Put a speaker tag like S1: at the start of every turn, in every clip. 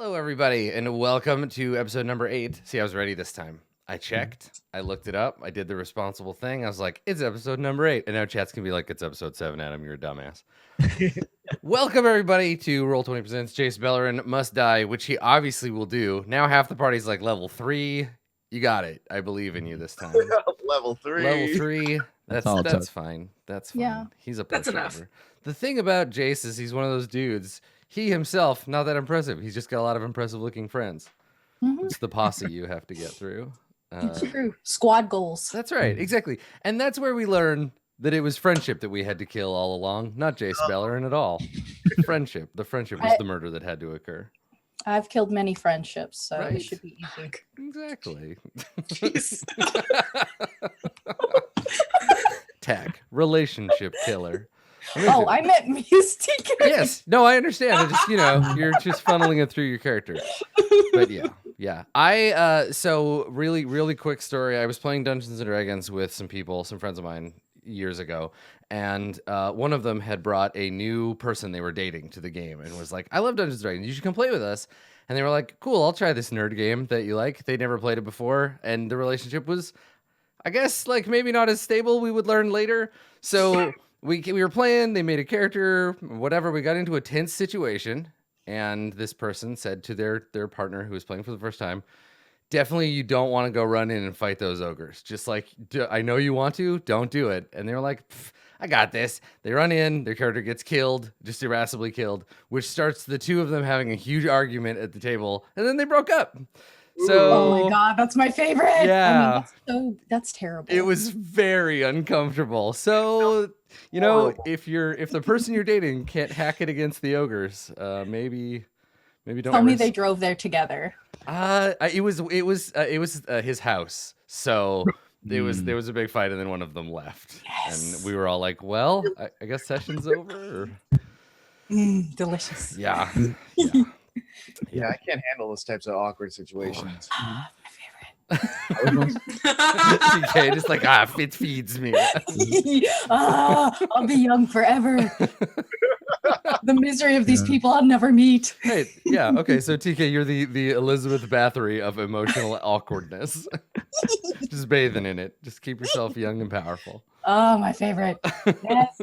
S1: Hello, everybody, and welcome to episode number 8. See, I was ready this time. I checked. I looked it up. I did the responsible thing. I was like, it's episode number 8. And now chat's going to be like, it's episode 7, Adam. You're a dumbass. Welcome, everybody, to Roll20 Presents Jace Beleren Must Die, which he obviously will do. Now half the party's like level 3. You got it. I believe in you this time.
S2: Level 3.
S1: Level 3. That's fine. That's fine.
S3: Yeah.
S1: He's a
S4: That's enough.
S1: pushover. The thing about Jace is he's one of those dudes. He himself, not that impressive. He's just got a lot of impressive-looking friends.
S3: Mm-hmm.
S1: It's the posse you have to get through.
S3: It's true. Squad goals.
S1: That's right, exactly. And that's where we learn that it was friendship that we had to kill all along, not Jace Beleren at all. Friendship. The friendship was the murder that had to occur.
S3: I've killed many friendships, so
S1: Right.
S3: it should be easy.
S1: Exactly.
S4: Jeez.
S1: Tech. Relationship killer.
S3: Oh, I meant Mystique.
S1: Yes. No, I understand. I just, you're just funneling it through your character. But yeah. So really quick story. I was playing Dungeons and Dragons with some people, some friends of mine years ago, and one of them had brought a new person they were dating to the game and was like, I love Dungeons and Dragons. You should come play with us. And they were like, cool, I'll try this nerd game that you like. They never played it before. And the relationship was, I guess, like maybe not as stable. We would learn later. So we were playing, they made a character, whatever. We got into a tense situation. And this person said to their partner who was playing for the first time, definitely you don't want to go run in and fight those ogres. Just like, I know you want to, don't do it. And they were like, I got this. They run in, their character gets killed, just irascibly killed, which starts the two of them having a huge argument at the table. And then they broke up. So,
S3: oh my god, that's my favorite.
S1: Yeah.
S3: I mean, that's terrible.
S1: It was very uncomfortable. So, if the person you're dating can't hack it against the ogres, maybe don't
S3: Tell me they drove there together.
S1: It was his house. So there was a big fight, and then one of them left.
S3: Yes.
S1: And we were all like, well, I guess session's over.
S3: Delicious.
S1: Yeah.
S2: Yeah, I can't handle those types of awkward situations.
S3: My favorite.
S1: TK just like, it feeds me.
S3: I'll be young forever. The misery of these people I'll never meet.
S1: Hey, yeah, okay, so TK, you're the Elizabeth Bathory of emotional awkwardness. Just bathing in it. Just keep yourself young and powerful.
S3: Oh, my favorite. Yes.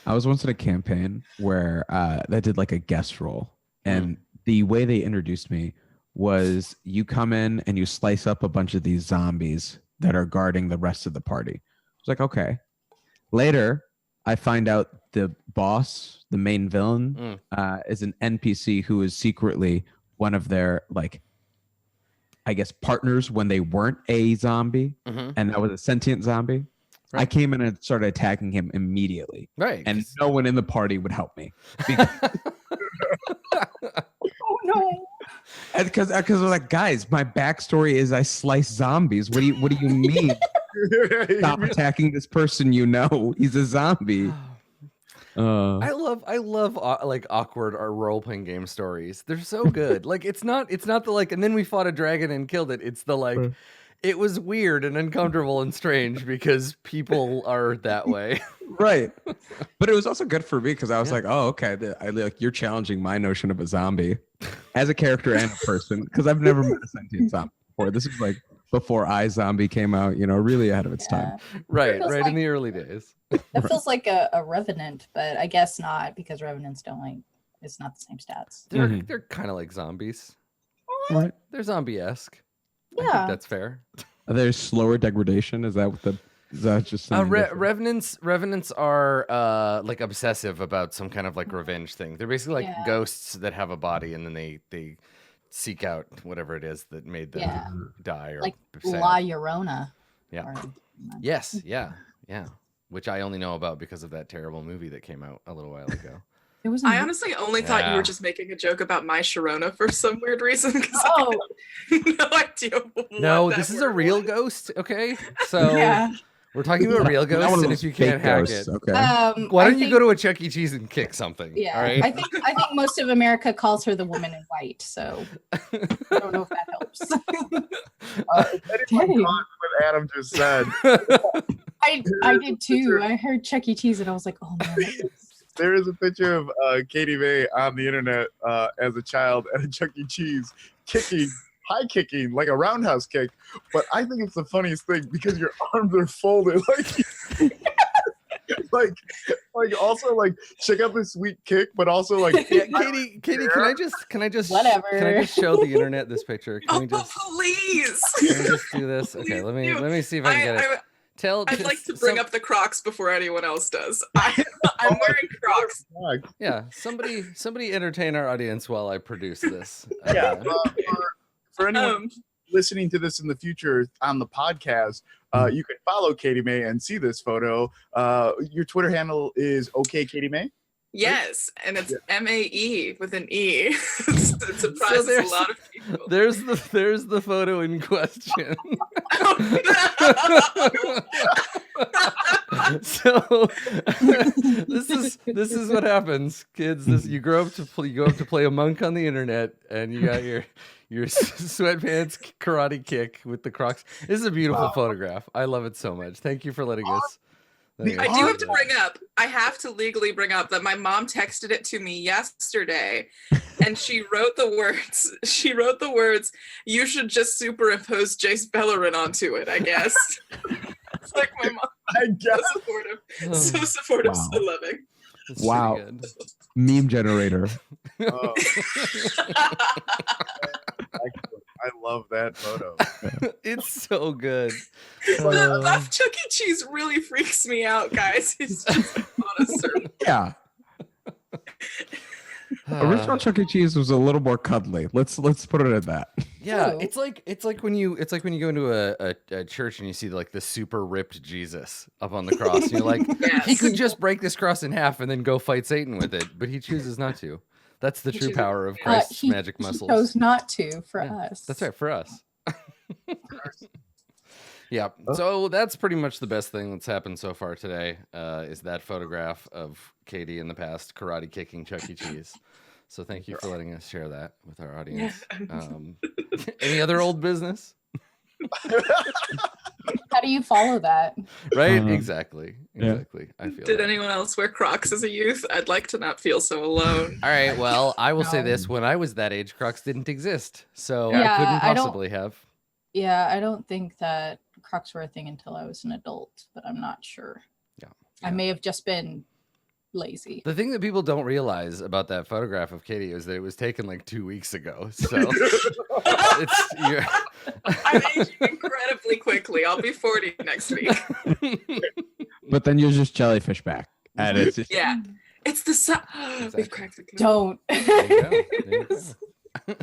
S5: I was once in a campaign where that did like a guest roll, and the way they introduced me was you come in and you slice up a bunch of these zombies that are guarding the rest of the party. I was like, okay. Later, I find out the boss, the main villain, is an NPC who is secretly one of their, like, I guess, partners when they weren't a zombie, and that was a sentient zombie. Right. I came in and started attacking him immediately.
S1: Right.
S5: And no one in the party would help me.
S3: Oh, no.
S5: Because I was like, guys, my backstory is I slice zombies. What do you mean? Stop attacking this person. He's a zombie.
S1: I love like awkward or role playing game stories. They're so good. Like it's not the like, and then we fought a dragon and killed it. It's the like, it was weird and uncomfortable and strange because people are that way.
S5: Right. But it was also good for me because I was like, oh, okay. You're challenging my notion of a zombie as a character and a person because I've never met a sentient zombie before. This is like before iZombie came out, really ahead of its time.
S1: Right
S3: like,
S1: in the early days.
S3: That feels like a Revenant, but I guess not because Revenants don't like, it's not the same stats.
S1: They're kind of like zombies.
S5: Right.
S1: They're zombie-esque.
S3: Yeah.
S1: I think that's fair.
S5: There's slower degradation. Is that just
S1: Revenants are like obsessive about some kind of like revenge thing. They're basically like ghosts that have a body and then they seek out whatever it is that made them die or
S3: like
S1: sad.
S3: La Llorona.
S1: Yeah. Yes. Yeah. Which I only know about because of that terrible movie that came out a little while ago.
S4: I honestly only thought you were just making a joke about my Sharona for some weird reason.
S3: Oh,
S4: I had no idea.
S1: No, this is a real ghost. Okay, so we're talking about real ghosts, and if you can't hack it,
S5: okay.
S1: Why don't you go to a Chuck E. Cheese and kick something?
S3: Yeah,
S1: all right?
S3: I think most of America calls her the woman in white, so I don't know if that helps.
S2: That is what Adam just said.
S3: I did too. I heard Chuck E. Cheese and I was like, oh man,
S2: There is a picture of Katie May on the internet as a child at a Chuck E. Cheese high kicking like a roundhouse kick. But I think it's the funniest thing because your arms are folded like also like check out this sweet kick, but also like
S1: Yeah, Katie, can I just
S3: Whatever.
S1: Can I just show the internet this picture? Can we
S4: Oh,
S1: just
S4: please!
S1: can we just do this? Okay, let me see if I can get it.
S4: I'd like to bring up the Crocs before anyone else does. I'm wearing Crocs.
S1: Yeah, somebody entertain our audience while I produce this.
S2: Yeah, for anyone listening to this in the future on the podcast, you can follow Katie May and see this photo. Your Twitter handle is OK Katie May.
S4: Yes, and it's MAE with an E. It surprises a lot of people.
S1: There's the photo in question. So this is what happens, kids. You grow up to play a monk on the internet, and you got your sweatpants karate kick with the Crocs. This is a beautiful photograph. I love it so much. Thank you for letting us.
S4: I do have to I have to legally bring up that my mom texted it to me yesterday, and she wrote the words, "You should just superimpose Jace Beleren onto it," I guess. It's like my mom,
S2: I guess.
S4: so supportive,
S5: Wow.
S4: so loving.
S1: It's
S5: Wow.
S1: pretty good.
S5: Meme generator.
S2: I love that photo.
S1: It's so good.
S4: That Chuck E. Cheese really freaks me out, guys. It's just on a certain.
S5: Yeah. Original Chuck E. Cheese was a little more cuddly. Let's put it at that.
S1: Yeah,
S3: True.
S1: it's like when you go into a church and you see like the super ripped Jesus up on the cross, and you're like,
S4: Yes.
S1: he could just break this cross in half and then go fight Satan with it, but he chooses not to. That's the
S4: He
S1: true
S4: chooses-
S1: power of Christ's magic
S3: He
S1: muscles.
S3: chose not to for
S1: Yeah,
S3: us.
S1: That's right, for us. Yeah, so that's pretty much the best thing that's happened so far today, is that photograph of Katie in the past karate kicking Chuck E. Cheese. So thank you for letting us share that with our audience. Any other old business?
S3: How do you follow that?
S1: Right?
S5: Uh,
S1: Exactly.
S5: yeah.
S1: I feel
S4: Did
S1: that.
S4: anyone else wear Crocs as a youth? I'd like to not feel so alone.
S1: All right, well, I will say
S3: No.
S1: this. When I was that age, Crocs didn't exist. So
S3: Yeah,
S1: I couldn't
S3: I don't-
S1: possibly have.
S3: Yeah, I don't think that Crocs were a thing until I was an adult, but I'm not sure.
S1: Yeah.
S3: I may have just been lazy.
S1: The thing that people don't realize about that photograph of Katie is that it was taken like 2 weeks ago. So you're...
S4: I'm aging incredibly quickly. I'll be 40 next week.
S5: But then you're just jellyfish back. And it's just,
S4: Yeah. It's the sun.
S1: Exactly.
S4: We've cracked the code.
S3: Don't.
S1: There you go. There you go.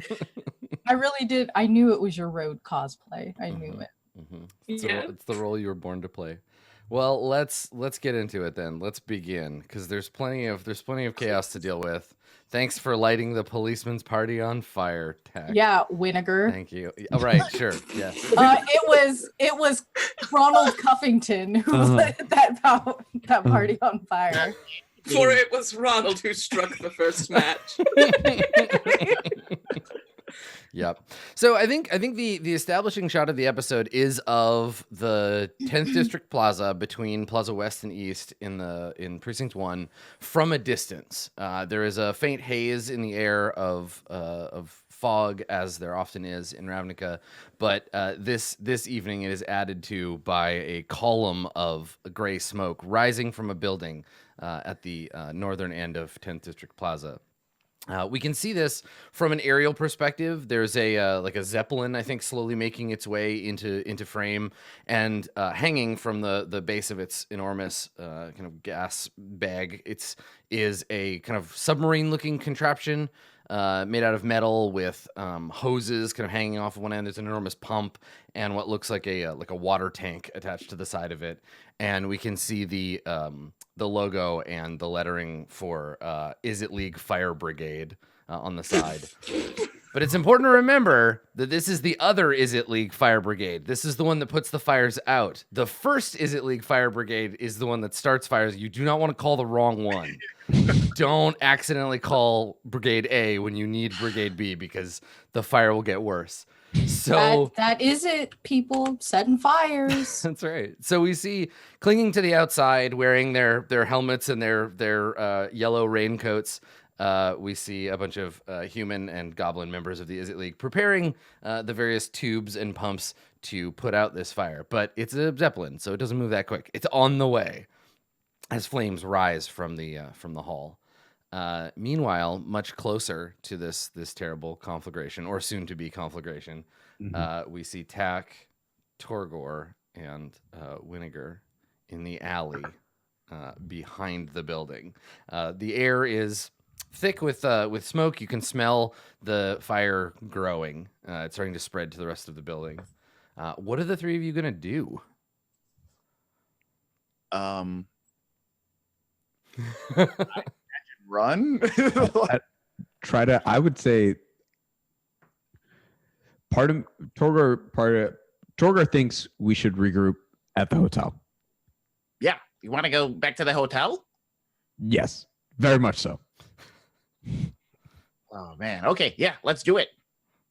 S3: I really did. I knew it was your road cosplay. I knew it.
S1: Mhm.
S4: Yeah.
S1: It's the role you were born to play. Well, let's get into it then. Let's begin because there's plenty of chaos to deal with. Thanks for lighting the policeman's party on fire, Tack.
S3: Yeah, Vinegar.
S1: Thank you. Oh, right, sure. Yes.
S3: It was Ronald Cuffington who lit that party on fire.
S4: For it was Ronald who struck the first match.
S1: Yep. So I think the establishing shot of the episode is of the 10th District Plaza between Plaza West and East in Precinct 1 from a distance. There is a faint haze in the air of fog, as there often is in Ravnica, but this evening it is added to by a column of gray smoke rising from a building at the northern end of 10th District Plaza. We can see this from an aerial perspective. There's a like a zeppelin, I think, slowly making its way into frame, and hanging from the base of its enormous kind of gas bag. Is a kind of submarine-looking contraption made out of metal with hoses kind of hanging off of one end. There's an enormous pump and what looks like a water tank attached to the side of it. And we can see the logo and the lettering for Is It League Fire Brigade on the side. But it's important to remember that this is the other Is It League Fire Brigade. This is the one that puts the fires out. The first Is It League Fire Brigade is the one that starts fires. You do not want to call the wrong one. Don't accidentally call Brigade A when you need Brigade B because the fire will get worse. So
S3: that is it, people setting fires.
S1: that's right. So we see clinging to the outside, wearing their helmets and their yellow raincoats. We see a bunch of human and goblin members of the Is It League preparing the various tubes and pumps to put out this fire. But it's a zeppelin, so it doesn't move that quick. It's on the way as flames rise from the hall. Meanwhile, much closer to this terrible conflagration, or soon to be conflagration, we see Tack, Torgor, and Winnegar in the alley behind the building. The air is thick with smoke. You can smell the fire growing. It's starting to spread to the rest of the building. What are the three of you gonna do?
S2: Run.
S5: I would say Torgor thinks we should regroup at the hotel.
S6: Yeah. You want to go back to the hotel?
S5: Yes, very much so.
S6: Oh, man. Okay. Yeah, let's do it.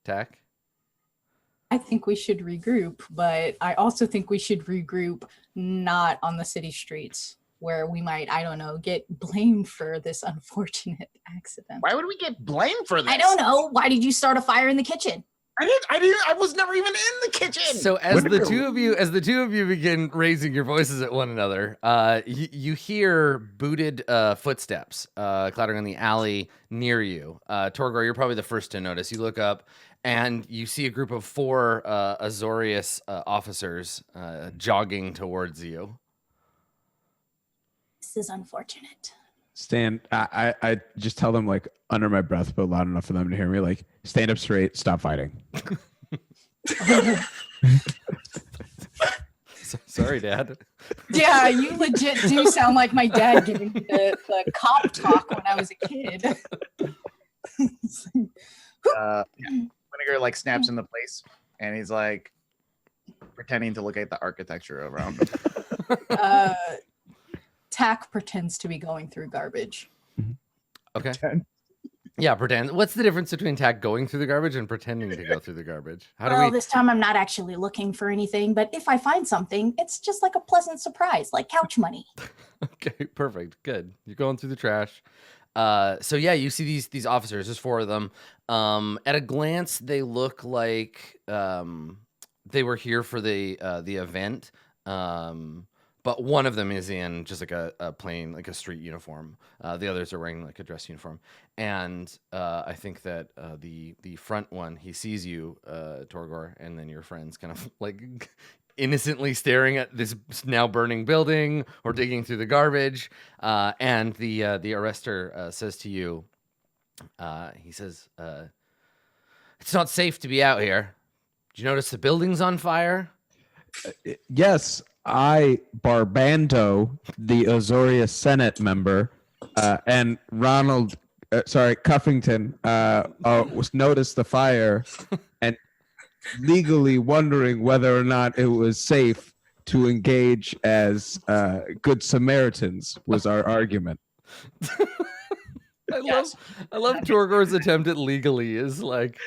S1: Tack?
S3: I think we should regroup, but I also think we should regroup not on the city streets where we might, I don't know, get blamed for this unfortunate accident.
S6: Why would we get blamed for this?
S3: I don't know. Why did you start a fire in the kitchen?
S6: I was never even in the kitchen.
S1: So as the two of you begin raising your voices at one another, you hear booted footsteps clattering on the alley near you. Torgor, you're probably the first to notice. You look up and you see a group of 4 Azorius officers jogging towards you.
S3: This is unfortunate.
S5: Stan, I just tell them like under my breath, but loud enough for them to hear me. Like, stand up straight, stop fighting.
S1: Sorry, Dad.
S3: Yeah, you legit do sound like my dad giving me the cop talk when I was a kid.
S2: Winnegar like snaps into place, and he's like pretending to look at the architecture around him.
S3: Tack pretends to be going through garbage.
S1: Okay. Yeah, pretend. What's the difference between Tack going through the garbage and pretending to go through the garbage?
S3: This time I'm not actually looking for anything, but if I find something, it's just like a pleasant surprise, like couch money.
S1: Okay, perfect. Good. You're going through the trash. So yeah, you see these officers. There's 4 of them. At a glance, they look like they were here for the event. But one of them is in just like a plain, like a street uniform. The others are wearing like a dress uniform. And I think that the front one, he sees you, Torgor, and then your friends kind of like innocently staring at this now burning building or digging through the garbage. And the arrestor says to you, he says, "It's not safe to be out here. Did you notice the building's on fire?"
S5: Yes, I, Barbando, the Azoria Senate member, and Ronald, Cuffington, was noticed the fire and legally wondering whether or not it was safe to engage as good Samaritans was our argument.
S1: I love Torgor's attempt at legally is like,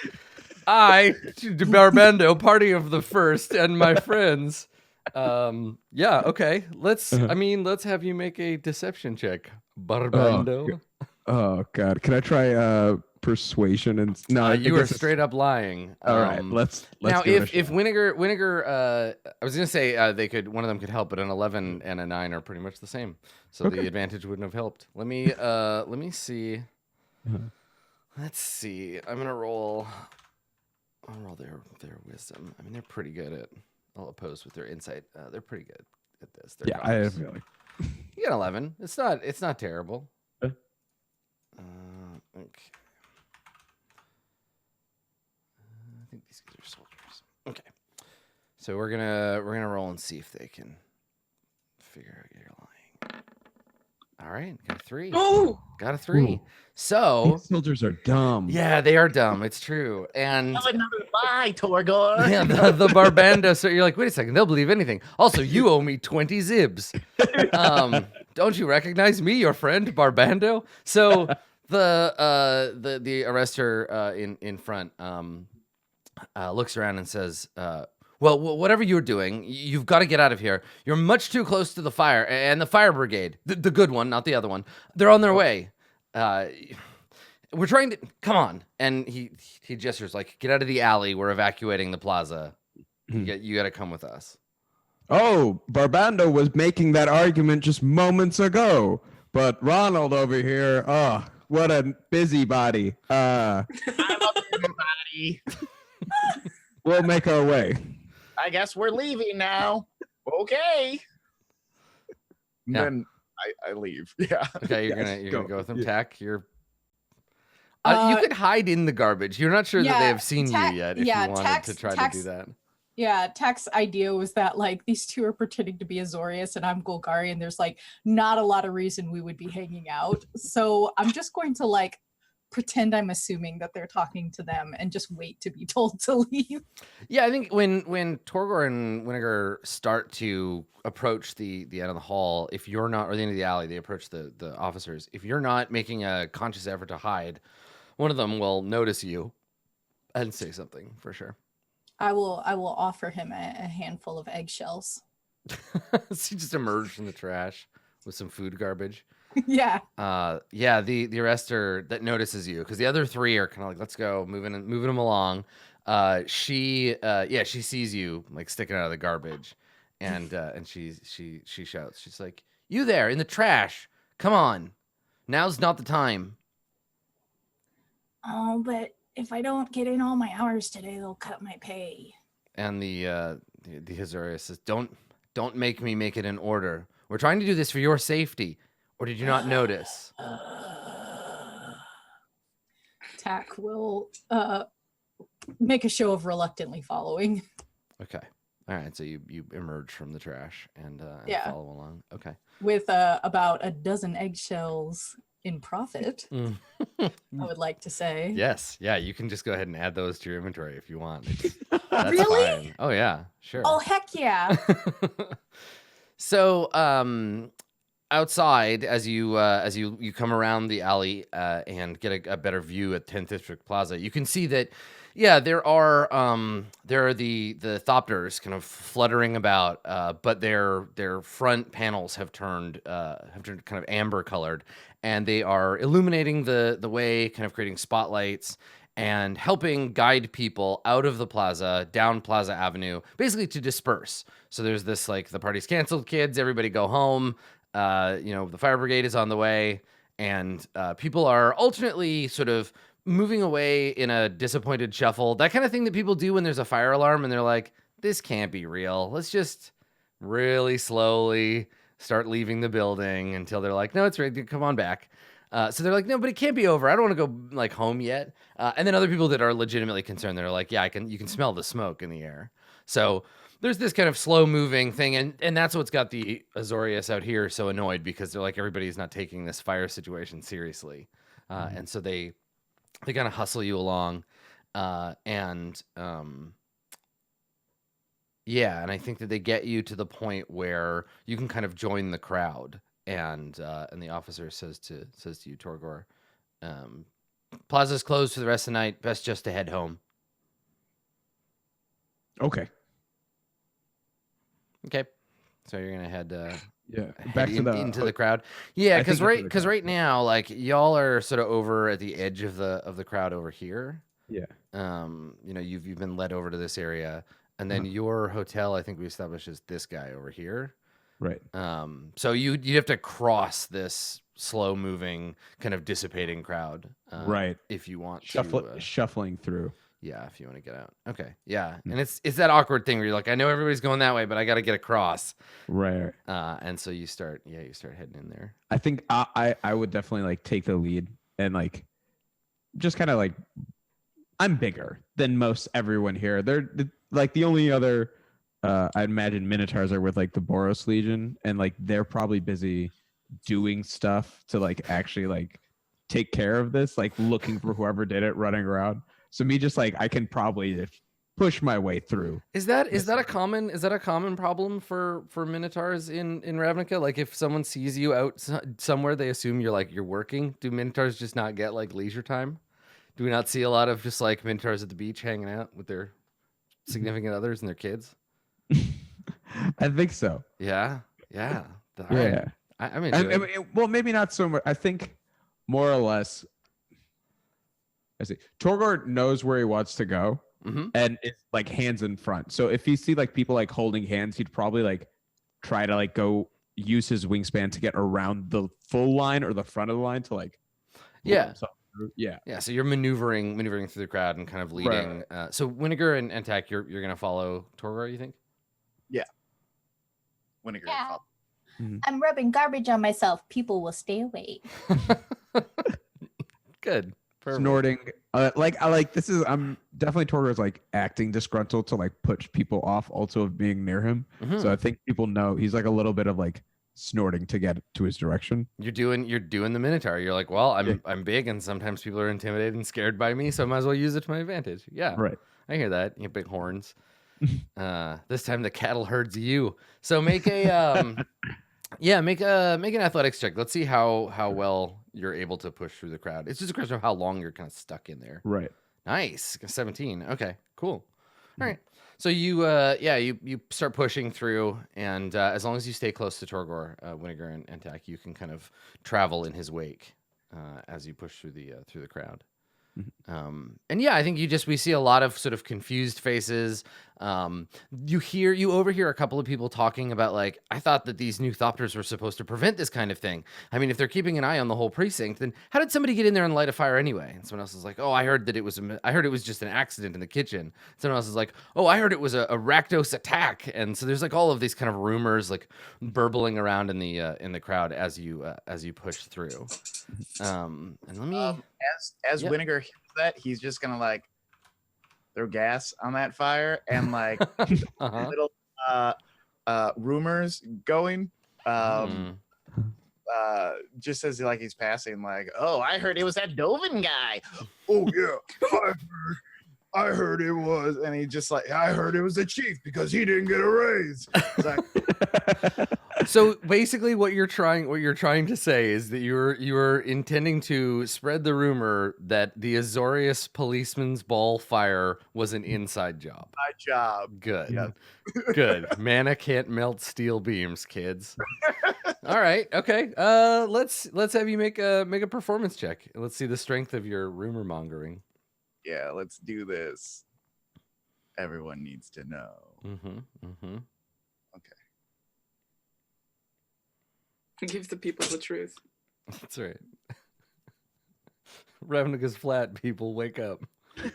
S1: I, Barbando, party of the first, and my friends. Yeah, okay. Let's have you make a deception check, Barbando.
S5: Oh God, can I try persuasion? And no,
S1: you are straight up lying.
S5: All right, let's
S1: now
S5: give
S1: if Winnegar, I was gonna say one of them could help, but an 11 and a 9 are pretty much the same, so the advantage wouldn't have helped. Let me see. Let's see. I'm gonna roll. I'll roll their wisdom. I mean, they're pretty good at. I'll oppose with their insight. They're pretty good at this.
S5: Yeah, I have feeling.
S1: You got 11. It's not terrible. Okay. I think these guys are soldiers. Okay. So we're gonna roll and see if they can figure out you're All right, got a 3.
S4: Oh,
S1: Got a 3.
S5: Ooh.
S1: So
S5: These soldiers are dumb.
S1: yeah, they are dumb. It's true. And
S6: Have another lie, Torgor.
S1: yeah, the Barbando. So you're like, wait a second, they'll believe anything. Also, you owe me 20 zibs. Don't you recognize me, your friend Barbando? So the arrestor in front looks around and says, well, whatever you're doing, you've got to get out of here. You're much too close to the fire and the fire brigade, the good one, not the other one. They're on their way. We're trying to come on. And he gestures like, get out of the alley. We're evacuating the plaza. You got to come with us.
S5: Oh, Barbando was making that argument just moments ago, but Ronald over here, oh, what a busybody.
S6: I love everybody.
S5: We'll make our way.
S6: I guess we're leaving now. Okay.
S2: And
S1: Yeah.
S2: then I leave. Yeah.
S1: Okay, you're
S5: Yes,
S1: gonna
S5: go.
S1: go with them.
S5: Yeah.
S1: Tack, you're. You could hide in the garbage. You're not sure that they
S3: yeah,
S1: have seen
S3: Tack-
S1: you yet. If
S3: yeah,
S1: you wanted
S3: Tack's-
S1: to try to
S3: Tack's-
S1: do that.
S3: Yeah, Tak's idea was that like these two are pretending to be Azorius and I'm Golgari, and there's like not a lot of reason we would be hanging out. So I'm just going to like pretend I'm assuming that they're talking to them and just wait to be told to leave.
S1: Yeah, I think when Torgor and Winnegar start to approach the end of the hall, if you're not, or the end of the alley, they approach the officers. If you're not making a conscious effort to hide, one of them will notice you and say something for sure.
S3: I will offer him a handful of eggshells.
S1: So you just emerge from the trash with some food garbage.
S3: Yeah.
S1: Yeah, the arrestor that notices you, because the other 3 are kind of like, let's go, moving them along. She sees you like sticking out of the garbage, and she shouts, she's like, you there in the trash, come on, now's not the time.
S3: Oh, but if I don't get in all my hours today, they'll cut my pay.
S1: And the Azorius says, don't make me make it in order. We're trying to do this for your safety. Or did you not notice?
S3: Tak will make a show of reluctantly following.
S1: Okay. All right. So you emerge from the trash and
S3: Yeah.
S1: follow along. Okay.
S3: With about a dozen eggshells in profit,
S1: Mm.
S3: I would like to say.
S1: Yes. Yeah. You can just go ahead and add those to your inventory if you want. That's
S3: Really?
S1: fine. Oh yeah. Sure.
S3: Oh, heck yeah.
S1: So outside, as you come around the alley and get a better view at 10th District Plaza, you can see that there are the Thopters kind of fluttering about, but their front panels have turned kind of amber colored, and they are illuminating the way, kind of creating spotlights and helping guide people out of the plaza, down Plaza Avenue, basically to disperse. So there's this like, the party's canceled, kids, everybody go home. The fire brigade is on the way, and people are alternately sort of moving away in a disappointed shuffle, that kind of thing that people do when there's a fire alarm and they're like, this can't be real. Let's just really slowly start leaving the building until they're like, no, it's ready. Come on back. So they're like, no, but it can't be over. I don't want to go like home yet. And then other people that are legitimately concerned, they're like, yeah, you can smell the smoke in the air. So there's this kind of slow moving thing. And that's what's got the Azorius out here so annoyed, because they're like, everybody's not taking this fire situation seriously. And so they kind of hustle you along. And I think that they get you to the point where you can kind of join the crowd. And the officer says to you, Torgor, Plaza's closed for the rest of the night. Best just to head home.
S5: Okay.
S1: Okay. So you're gonna head
S5: Back to
S1: into the crowd. Yeah,
S5: I think
S1: because right now, like, y'all are sort of over at the edge of the crowd over here.
S5: Yeah.
S1: You've been led over to this area, and then your hotel, I think we established, is this guy over here.
S5: Right.
S1: So you have to cross this slow moving, kind of dissipating crowd,
S5: Right.
S1: if you want
S5: Shuffling through.
S1: Yeah, if you want to get out. Okay. Yeah. And it's that awkward thing where you're like, I know everybody's going that way, but I got to get across.
S5: Right.
S1: And so you start heading in there.
S5: I think I would definitely like take the lead and like just kind of like, I'm bigger than most everyone here. They're like the only other I'd imagine Minotaurs are with like the Boros Legion, and like they're probably busy doing stuff to like actually like take care of this, like looking for whoever did it, running around. So me just like I can probably just push my way through.
S1: Is that a common problem for minotaurs in Ravnica? Like if someone sees you out somewhere, they assume you're working. Do minotaurs just not get like leisure time? Do we not see a lot of just like minotaurs at the beach hanging out with their significant others and their kids?
S5: I think so.
S1: Yeah. All
S5: Yeah.
S1: right. I'm into it.
S5: Well, maybe not so much. I think more or less. I see. Torgor knows where he wants to go, and it's like hands in front. So if he see like people like holding hands, he'd probably like try to like go use his wingspan to get around the full line or the front of the line to like.
S1: Yeah.
S5: Yeah.
S1: So you're maneuvering through the crowd and kind of leading.
S5: Right.
S1: So Winnegar and Tak, you're gonna follow Torgor, you think?
S2: Winnegar.
S7: Yeah. I'm rubbing garbage on myself. People will stay away.
S1: Good. Perfect.
S5: Snorting. This is. I'm definitely Torgor's like acting disgruntled to like push people off also of being near him. So I think people know he's like a little bit of like snorting to get to his direction.
S1: You're doing the Minotaur. You're like, well, I'm big, and sometimes people are intimidated and scared by me, so I might as well use it to my advantage. Yeah,
S5: right.
S1: I hear that. You have big horns. This time the cattle herds you. So make a make an athletics check. Let's see how well you're able to push through the crowd. It's just a question of how long you're kind of stuck in there.
S5: Right.
S1: Nice. 17. Okay. Cool. All right. So you you start pushing through, and as long as you stay close to Torgor, Winnegar, and Tak, you can kind of travel in his wake as you push through the crowd. And yeah, I think we see a lot of sort of confused faces. You overhear a couple of people talking about like, I thought that these new Thopters were supposed to prevent this kind of thing. I mean, if they're keeping an eye on the whole precinct, then how did somebody get in there and light a fire anyway? And someone else is like, oh, I heard it was just an accident in the kitchen. Someone else is like, oh, I heard it was a Rakdos attack. And so there's like all of these kind of rumors like burbling around in the crowd as you push through. And let me
S2: as Winnegar hears that, he's just gonna like throw gas on that fire and like little rumors going. Just as like he's passing, like,
S6: Oh, I heard it was that Dovin guy.
S2: oh yeah, I heard it was, and he just like, I heard it was the chief because he didn't get a raise. It's like,
S1: so basically what you're trying to say is that you're intending to spread the rumor that the Azorius policeman's ball fire was an inside job.
S2: my job.
S1: Good.
S2: Yeah.
S1: Good. Mana can't melt steel beams, kids. All right. Okay. Let's have you make a performance check. Let's see the strength of your rumor mongering.
S2: Yeah, let's do this. Everyone needs to know.
S1: Okay.
S4: Give the people the truth.
S1: That's right. Ravnica's flat, people, wake up.
S2: But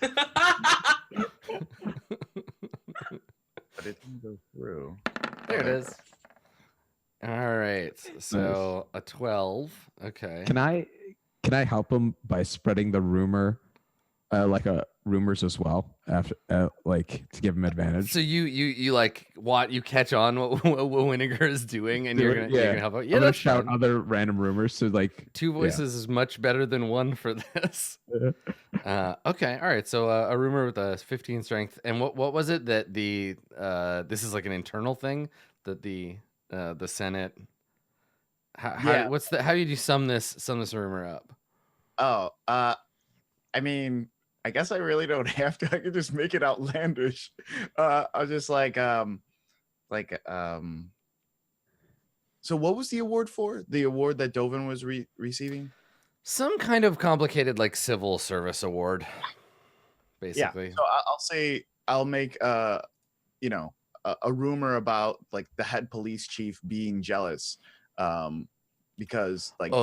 S2: it didn't go through.
S1: There it is. All right. So a 12. Okay.
S5: Can I help him by spreading the rumor, rumors as well after, like to give him advantage?
S1: So you like what you catch on what Winnegar is doing, and you're gonna help out. Yeah,
S5: I'm gonna
S1: that's
S5: shout
S1: fine.
S5: other random rumors. So like
S1: Two voices is much better than one for this. Okay, all right. So a rumor with a 15 strength, and what was it that the this is like an internal thing that the Senate. How did you sum this rumor up?
S2: Oh, I mean, I guess I really don't have to. I could just make it outlandish. I was just like. So what was the award for? The award that Dovin was receiving?
S1: Some kind of complicated like civil service award, basically.
S2: Yeah. So I'll say I'll make a rumor about like the head police chief being jealous, because like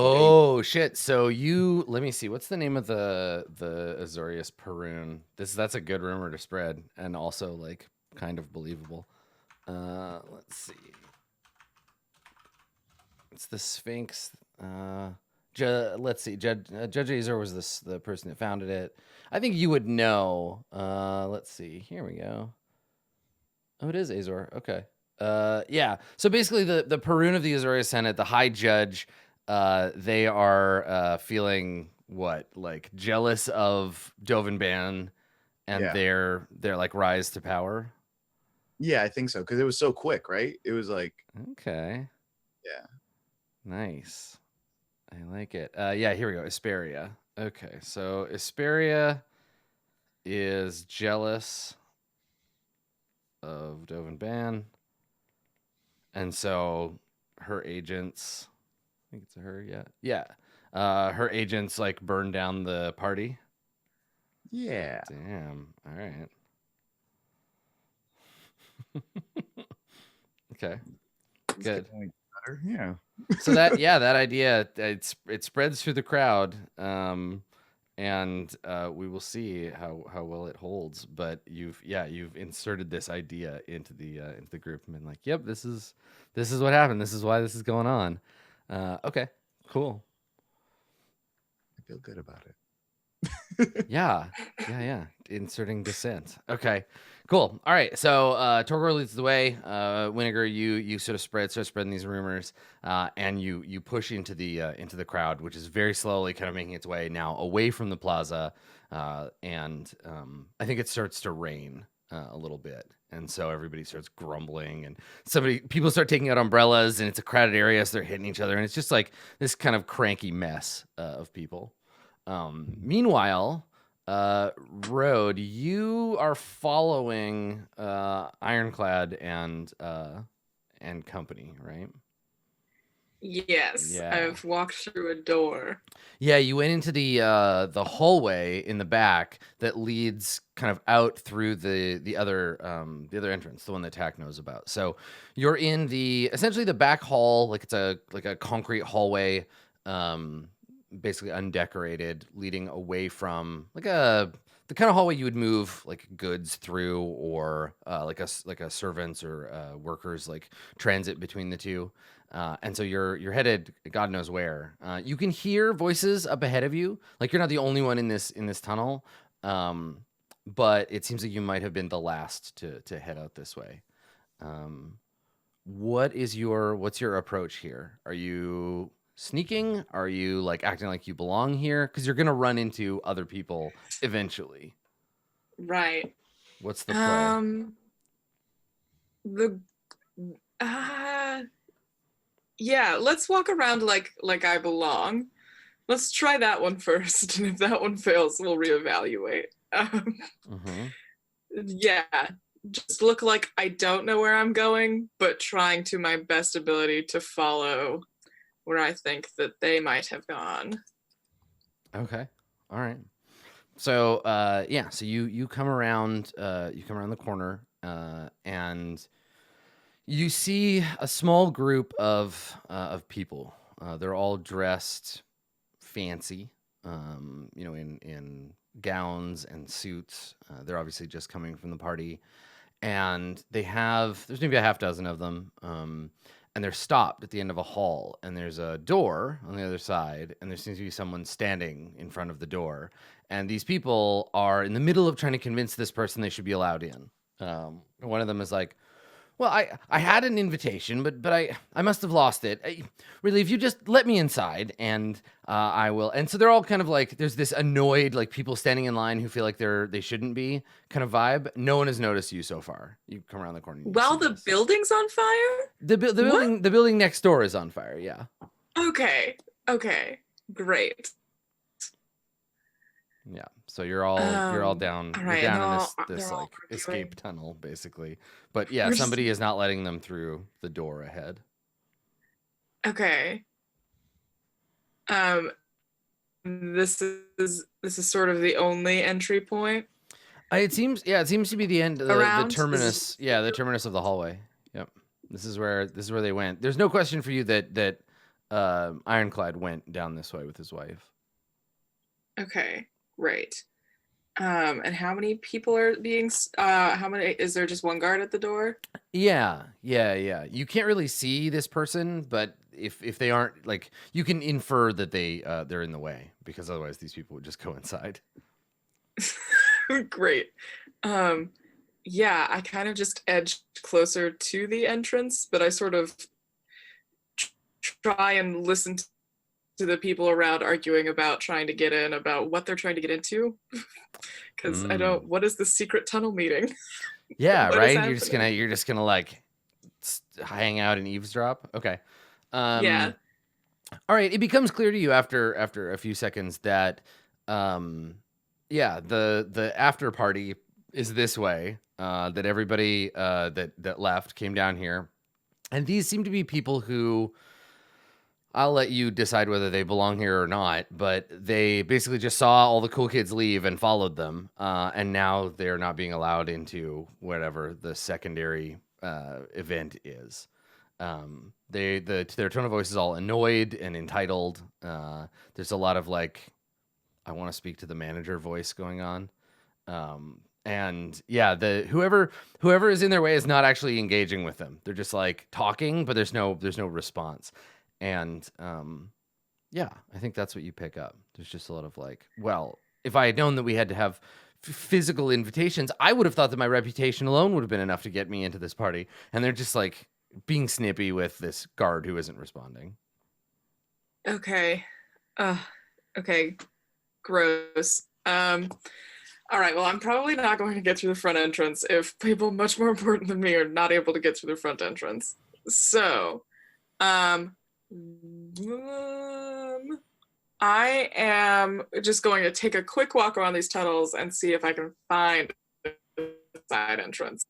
S1: shit. So let me see, what's the name of the Azorius Perun? That's a good rumor to spread, and also like kind of believable. Let's see. It's the Sphinx. Let's see. Judge Azor was the person that founded it. I think you would know. Let's see. Here we go. Oh, it is Azor. Okay. Yeah. So basically, the Perun of the Azorius Senate, the High Judge, they are feeling what, like jealous of Dovin and
S2: Yeah.
S1: their like rise to power.
S2: Yeah, I think so because it was so quick, right? It was like,
S1: Okay.
S2: yeah.
S1: Nice. I like it. Yeah, here we go. Asperia. Okay, so Asperia is jealous of Dovin, and so her agents, I think it's her, yeah. Her agents like burn down the party.
S2: Yeah.
S1: Damn. All right. Okay.
S2: It's
S1: Good.
S2: getting better. Yeah.
S1: So that idea it spreads through the crowd, and we will see how well it holds. But you've inserted this idea into the group and been like, yep, this is what happened. This is why this is going on. Okay, cool.
S2: I feel good about it.
S1: Yeah. Inserting dissent. Okay, cool. All right. So Torgor leads the way. Winnegar, you sort of start spreading these rumors, and you push into the crowd, which is very slowly kind of making its way now away from the plaza, and I think it starts to rain a little bit, and so everybody starts grumbling, and people start taking out umbrellas, and it's a crowded area, so they're hitting each other, and it's just like this kind of cranky mess of people. Meanwhile, Road, you are following Ironclad and company, right?
S4: Yes,
S1: Yeah.
S4: I've walked through a door.
S1: Yeah, you went into the hallway in the back that leads kind of out through the other entrance, the one that Tack knows about. So you're in essentially the back hall, like it's a concrete hallway, basically undecorated, leading away from the kind of hallway you would move like goods through, or like a servants or workers like transit between the two. And so you're headed God knows where. You can hear voices up ahead of you. Like you're not the only one in this tunnel, but it seems like you might have been the last to head out this way. What's your approach here? Are you sneaking? Are you like acting like you belong here? Because you're gonna run into other people eventually.
S4: Right.
S1: What's the play?
S4: Yeah, let's walk around like I belong. Let's try that one first, and if that one fails, we'll reevaluate. Yeah, just look like I don't know where I'm going, but trying to my best ability to follow where I think that they might have gone.
S1: Okay. All right. So so you come around the corner, and you see a small group of people. They're all dressed fancy, in gowns and suits. They're obviously just coming from the party, and there's maybe a half dozen of them, and they're stopped at the end of a hall, and there's a door on the other side, and there seems to be someone standing in front of the door, and these people are in the middle of trying to convince this person they should be allowed in. One of them is like, well, I had an invitation, but I must have lost it. Really, if you just let me inside, and I will. And so they're all kind of like, there's this annoyed, like people standing in line who feel like they shouldn't be kind of vibe. No one has noticed you so far. You come around the corner.
S4: Well, the building's on fire?
S1: The building next door is on fire. Yeah.
S4: Okay. Great.
S1: Yeah. So you're all down.
S4: All
S1: You're
S4: right,
S1: down in this
S4: they're all
S1: like
S4: arguing.
S1: escape tunnel, basically. But yeah,
S4: We're just-
S1: somebody is not letting them through the door ahead.
S4: Okay. This is sort of the only entry point.
S1: It seems to be the end, the
S4: Around?
S1: terminus. Yeah, the terminus of the hallway. Yep. This is where they went. There's no question for you that Ironclad went down this way with his wife.
S4: Okay, great. And how many people are being? How many? Is there just one guard at the door?
S1: Yeah. You can't really see this person, but if they aren't, like, you can infer that they're in the way, because otherwise these people would just go inside.
S4: Great. yeah, I kind of just edged closer to the entrance, but I sort of try and listen to the people around arguing about trying to get in, about what they're trying to get into. Because I don't, what is the secret tunnel meeting?
S1: Yeah,
S4: What is
S1: right. You're
S4: happening?
S1: just gonna like hang out and eavesdrop. Okay.
S4: Yeah.
S1: All right. It becomes clear to you after a few seconds that, yeah, the after party is this way. That everybody that left came down here, and these seem to be people who, I'll let you decide whether they belong here or not, but they basically just saw all the cool kids leave and followed them, and now they're not being allowed into whatever the secondary event is. Their tone of voice is all annoyed and entitled. There's a lot of like, I want to speak to the manager voice going on. And yeah, whoever is in their way is not actually engaging with them. They're just like talking, but there's no response. And yeah, I think that's what you pick up. There's just a lot of like, well, if I had known that we had to have physical invitations, I would have thought that my reputation alone would have been enough to get me into this party. And they're just like being snippy with this guard who isn't responding.
S4: Okay. Okay. Gross. All right, well, I'm probably not going to get through the front entrance if people much more important than me are not able to get through the front entrance. So, I am just going to take a quick walk around these tunnels and see if I can find a side entrance.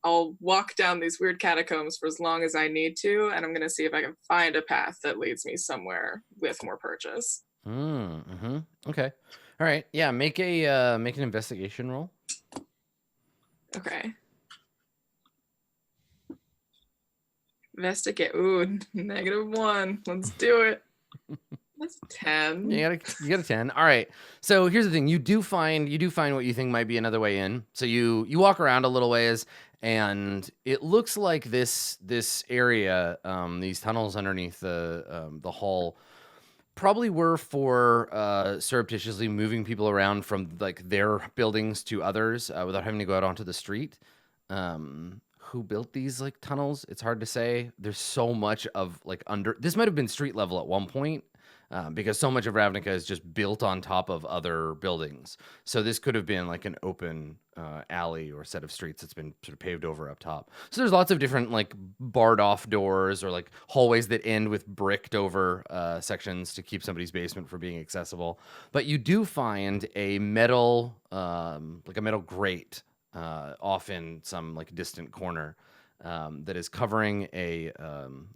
S4: I'll walk down these weird catacombs for as long as I need to, and I'm going to see if I can find a path that leads me somewhere with more purchase.
S1: Mm-hmm. Okay. All right. Yeah. Make an investigation roll.
S4: Okay. Investigate. Ooh, -1. Let's do it. That's 10.
S1: You got a 10. All right. So here's the thing. You do find what you think might be another way in. So you walk around a little ways, and it looks like this area, these tunnels underneath the hall, probably were for surreptitiously moving people around from like their buildings to others without having to go out onto the street. Who built these like tunnels? It's hard to say. There's so much of like this might have been street level at one point. Because so much of Ravnica is just built on top of other buildings. So this could have been like an open alley or set of streets that's been sort of paved over up top. So there's lots of different like barred off doors or like hallways that end with bricked over sections to keep somebody's basement from being accessible. But you do find a metal, like a metal grate off in some like distant corner that is covering a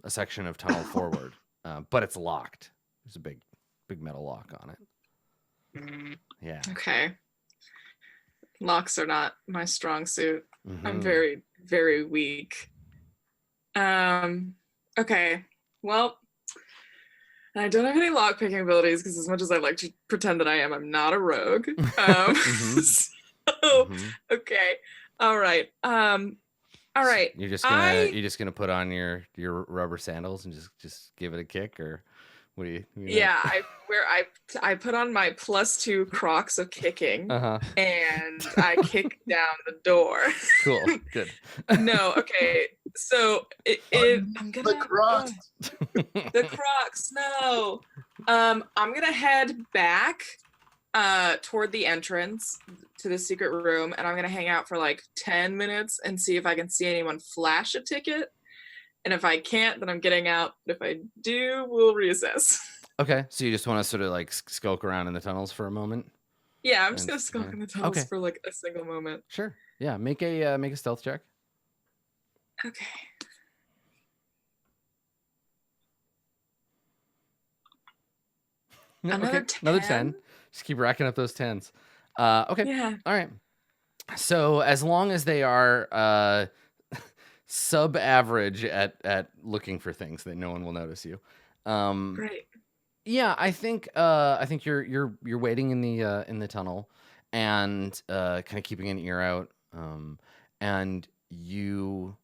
S1: section of tunnel forward, but it's locked. There's a big metal lock on it. Yeah.
S4: Okay. Locks are not my strong suit.
S1: Mm-hmm.
S4: I'm very, very weak. Okay. Well, I don't have any lock picking abilities because as much as I like to pretend that I am, I'm not a rogue.
S1: Mm-hmm.
S4: So, okay. All right. All right.
S1: You're just gonna put on your rubber sandals and just give it a kick, or what do you
S4: yeah, I put on my +2 Crocs of kicking, and I kick down the door.
S1: Cool, good.
S4: No, okay. So I'm gonna
S2: The Crocs.
S4: The Crocs. No. I'm gonna head back toward the entrance to the secret room, and I'm gonna hang out for like 10 minutes and see if I can see anyone flash a ticket. And if I can't, then I'm getting out. But if I do, we'll reassess.
S1: Okay, so you just want to sort of like skulk around in the tunnels for a moment?
S4: Yeah, I'm just gonna skulk in the tunnels for like a single moment.
S1: Sure. Yeah, make a stealth check.
S4: Okay.
S1: Another 10. Just keep racking up those 10s. Okay.
S4: Yeah.
S1: All right. So as long as they are sub-average at looking for things, that no one will notice you.
S4: Great.
S1: Yeah, I think you're waiting in the tunnel and kind of keeping an ear out, and you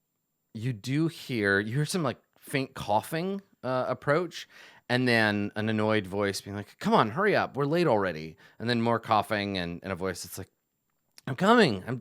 S1: hear some like faint coughing approach, and then an annoyed voice being like, "Come on, hurry up, we're late already," and then more coughing and a voice that's like, I'm coming. I'm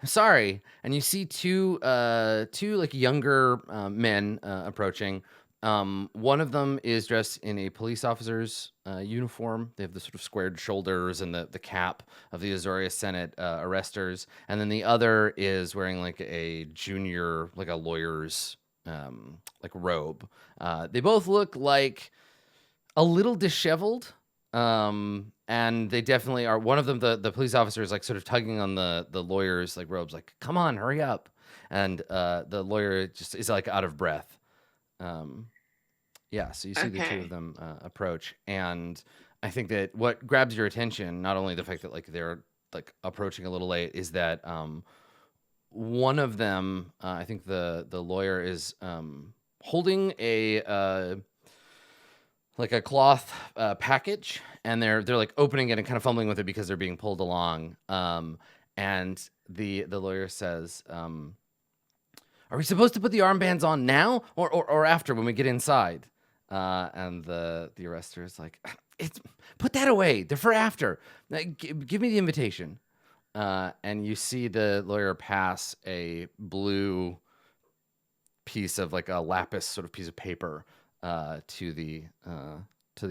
S1: sorry. And you see two like younger men approaching. One of them is dressed in a police officer's uniform. They have the sort of squared shoulders and the cap of the Azorius Senate arresters. And then the other is wearing like a junior, like a lawyer's like robe. They both look like a little disheveled. And they definitely are. One of them, the police officer, is like sort of tugging on the lawyer's like robes, like, come on, hurry up. And the lawyer just is like out of breath. Yeah, so you see the two of them approach, and I think that what grabs your attention, not only the fact that like they're like approaching a little late, is that one of them, I think the lawyer is holding a like a cloth package, and they're like opening it and kind of fumbling with it because they're being pulled along. And the lawyer says, "Are we supposed to put the armbands on now or after when we get inside?" And the arrestor is like, put that away. They're for after. Give me the invitation. And you see the lawyer pass a blue piece of like a lapis sort of piece of paper to the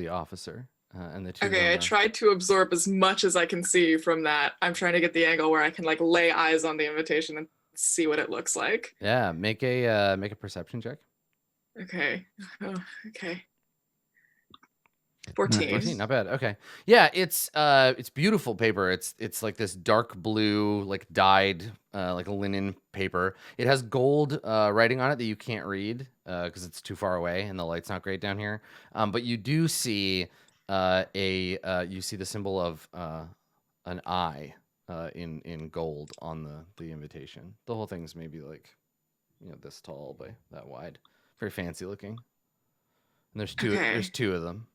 S1: officer. And the two.
S4: Okay, I tried to absorb as much as I can see from that. I'm trying to get the angle where I can like lay eyes on the invitation and see what it looks like.
S1: Yeah, make a perception check.
S4: Okay. Oh, okay. 14.
S1: 14, not bad. Okay. Yeah, it's beautiful paper. It's like this dark blue, like dyed, like a linen paper. It has gold writing on it that you can't read because it's too far away and the light's not great down here. But you do see you see the symbol of an eye in gold on the invitation. The whole thing's maybe like, this tall by that wide. Very fancy looking. And there's two.
S4: Okay.
S1: There's two of them.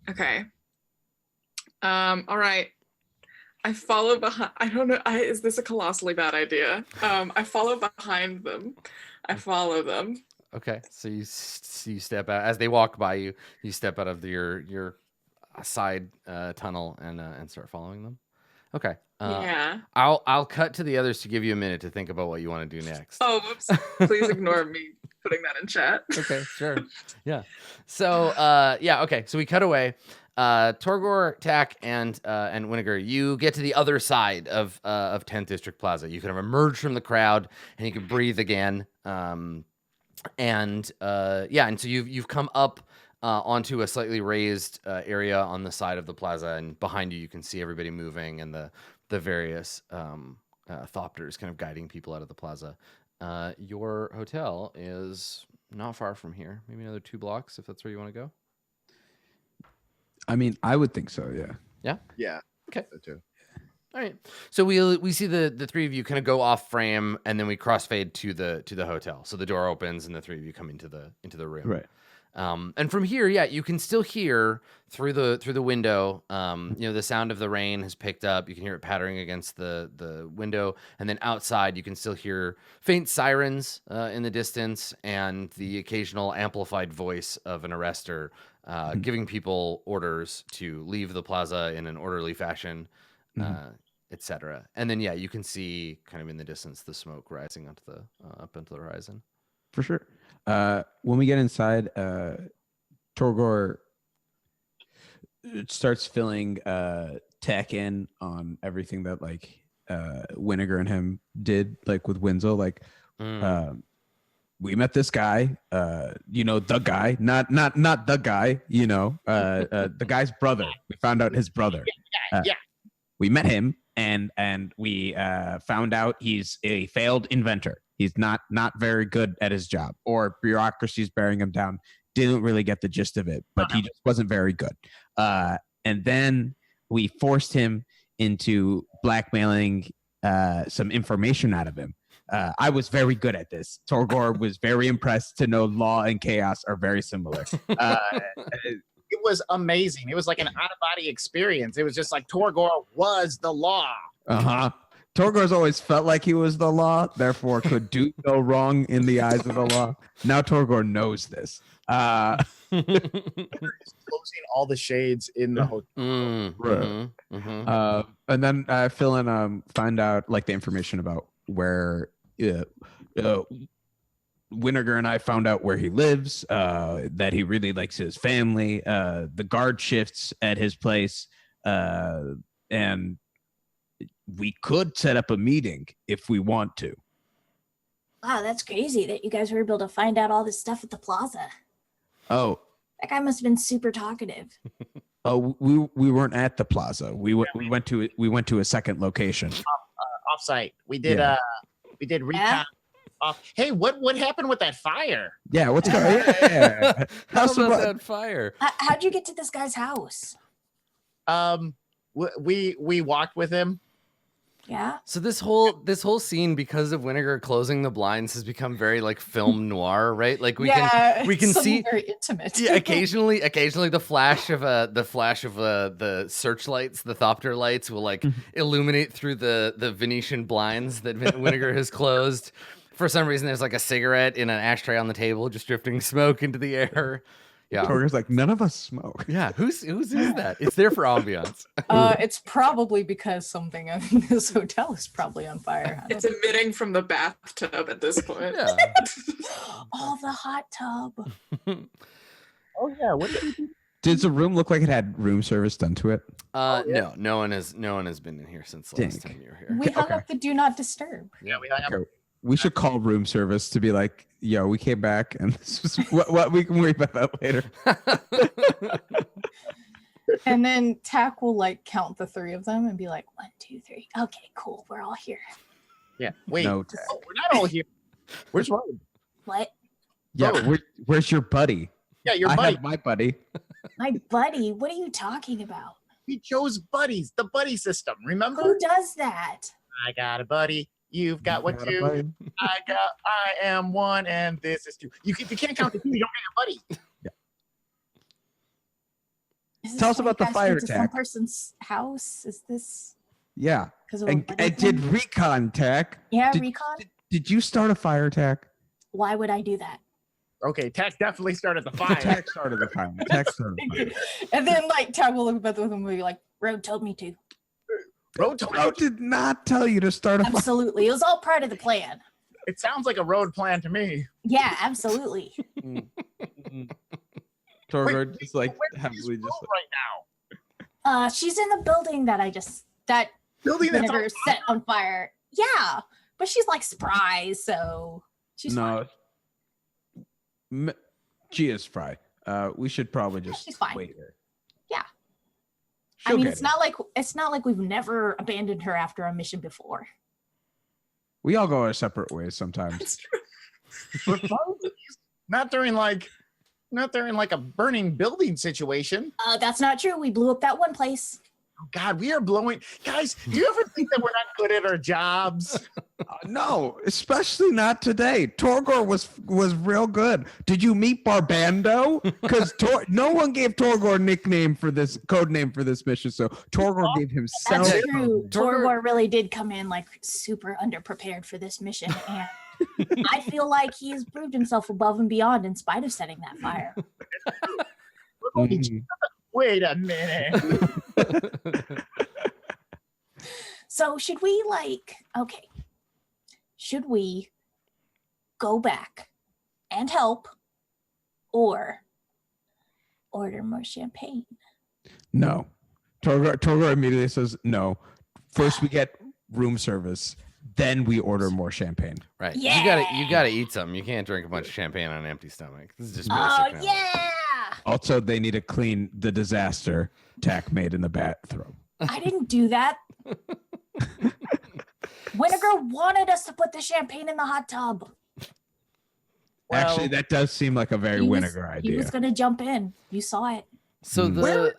S4: Okay. All right. I follow behind. I don't know. Is this a colossally bad idea? I follow behind them. I follow them.
S1: Okay. So you step out as they walk by you. You step out of your side tunnel and start following them. Okay.
S4: Yeah.
S1: I'll cut to the others to give you a minute to think about what you want to do next.
S4: Oh, whoops. Please ignore me putting that in chat.
S1: Okay, sure. Yeah. So okay. So we cut away. Torgor, Tak, and Winnegar, you get to the other side of 10th District Plaza. You kind of emerge from the crowd and you can breathe again. And so you've come up onto a slightly raised area on the side of the plaza, and behind you can see everybody moving and the various thopters kind of guiding people out of the plaza. Your hotel is not far from here, maybe another 2 blocks if that's where you want to go.
S5: I mean, I would think so. Yeah.
S2: Yeah.
S1: Okay.
S2: So too.
S1: All right. So we see the three of you kind of go off frame, and then we crossfade to the hotel. So the door opens, and the three of you come into the room.
S5: Right.
S1: And from here, you can still hear through the window. The sound of the rain has picked up. You can hear it pattering against the window, and then outside you can still hear faint sirens in the distance, and the occasional amplified voice of an arrestor giving people orders to leave the plaza in an orderly fashion, etc. And then you can see kind of in the distance the smoke rising onto up into the horizon.
S5: For sure. When we get inside, Torgor starts filling tech in on everything that like Winnegar and him did, like with Winslow. Like, we met this guy, the guy, not the guy, the guy's brother. We found out his brother. We met him, and we found out he's a failed inventor. He's not very good at his job, or bureaucracy's bearing him down. Didn't really get the gist of it, but he just wasn't very good. And then we forced him into blackmailing some information out of him. I was very good at this. Torgor was very impressed to know law and chaos are very similar.
S6: It was amazing. It was like an out-of-body experience. It was just like Torgor was the law.
S5: Torgor's always felt like he was the law, therefore could do no wrong in the eyes of the law. Now Torgor knows this.
S6: Closing all the shades in the hotel.
S5: And then fill in, find out like the information about where Winnegar and I found out where he lives, that he really likes his family, the guard shifts at his place, and we could set up a meeting if we want to.
S7: Wow, that's crazy that you guys were able to find out all this stuff at the plaza.
S5: Oh,
S7: That guy must have been super talkative.
S5: oh, we weren't at the plaza. We went to a second location.
S6: Offsite. We did recon.
S7: Yeah?
S6: Hey, what happened with that fire?
S5: Yeah, what's going on? Yeah.
S1: How about that fire?
S7: How'd you get to this guy's house?
S6: We walked with him.
S7: Yeah.
S1: So this whole scene, because of Winnegar closing the blinds, has become very like film noir, right? Like we can see
S3: very intimate.
S1: Yeah, occasionally the flash of the searchlights, the thopter lights will like illuminate through the Venetian blinds that Winnegar has closed. For some reason, there's like a cigarette in an ashtray on the table, just drifting smoke into the air. Yeah,
S5: Torger's like, none of us smoke.
S1: Yeah, who's that? It's there for ambiance.
S3: It's probably because something in this hotel is probably on fire.
S4: It's emitting from the bathtub at this point.
S1: Yeah.
S7: Oh, the hot tub.
S6: Oh yeah, what did you do?
S5: Does the room look like it had room service done to it?
S1: No one has been in here since the last time you were here.
S3: We hung up the do not disturb.
S6: Yeah, we hung up.
S5: Okay. We should call room service to be like, yo, we came back and this is what we can worry about that later.
S3: And then Tack will like count the three of them and be like, 1, 2, 3. Okay, cool. We're all here.
S6: Yeah. Wait.
S5: No,
S6: we're not all here. Where's Ryan?
S7: What?
S5: yeah, where's your buddy?
S6: Yeah, your
S5: I
S6: buddy.
S5: have my buddy.
S7: My buddy? What are you talking about?
S6: We chose buddies. The buddy system. Remember?
S7: Who does that?
S6: I got a buddy. You've got what two? I am one, and this is two. You can't count to two. You don't get your buddy.
S7: Is this
S5: Tell us
S7: why
S5: about
S7: you
S5: the
S7: guys
S5: fire
S7: went to some
S5: attack.
S7: person's house? Is this
S5: Yeah.
S7: because of
S5: And did recon tech.
S7: Yeah,
S5: did-
S7: recon?
S5: Did you start a fire attack?
S7: Why would I do that?
S6: Okay, Tack definitely started the fire.
S5: Tech started the fire. Tech started the fire.
S3: And then like Tack will look at both of them and be like,
S7: Road told me to.
S6: Road told
S5: Bro did not tell you to start a fire.
S7: Absolutely. It was all part of the plan.
S6: It sounds like a road plan to me.
S7: Yeah, absolutely.
S5: Torgard just like
S6: Where's
S5: heavily
S6: this
S5: just
S6: road right now?
S7: She's in the building that
S6: Building that's
S7: never
S6: on
S7: set on fire. Yeah, but she's like spry, so she's fine.
S5: no. She is Fry. We should probably just
S7: she's fine.
S5: wait her.
S7: Yeah.
S5: She'll
S7: I mean,
S5: get
S7: it's
S5: it.
S7: not like we've never abandoned her after a mission before.
S5: We all go our separate ways sometimes.
S4: It's true.
S6: We're buddies. Not during like a burning building situation.
S7: That's not true. We blew up that one place.
S6: Oh God, we are blowing. Guys, do you ever think that we're not good at our jobs?
S5: No, especially not today. Torgor was real good. Did you meet Barbando? Because no one gave Torgor a nickname for this code name for this mission, so Torgor gave himself.
S7: That's true.
S1: Torgor-
S7: Torgor really did come in like super underprepared for this mission, and I feel like he has proved himself above and beyond in spite of setting that fire.
S6: Wait a minute.
S7: So should we should we go back and help or order more champagne?
S5: No. Torgor immediately says no. First we get room service, then we order more champagne.
S1: Right.
S7: Yeah.
S1: You gotta eat something. You can't drink a bunch of champagne on an empty stomach. This is just basic
S7: Oh
S1: now.
S7: yeah.
S5: Also, they need to clean the disaster Tack made in the bathroom.
S7: I didn't do that. Winnegar wanted us to put the champagne in the hot tub.
S5: Actually, that does seem like a very
S7: He was-
S5: Winnegar
S7: He
S5: idea.
S7: was gonna jump in. You saw it.
S1: So the
S6: Where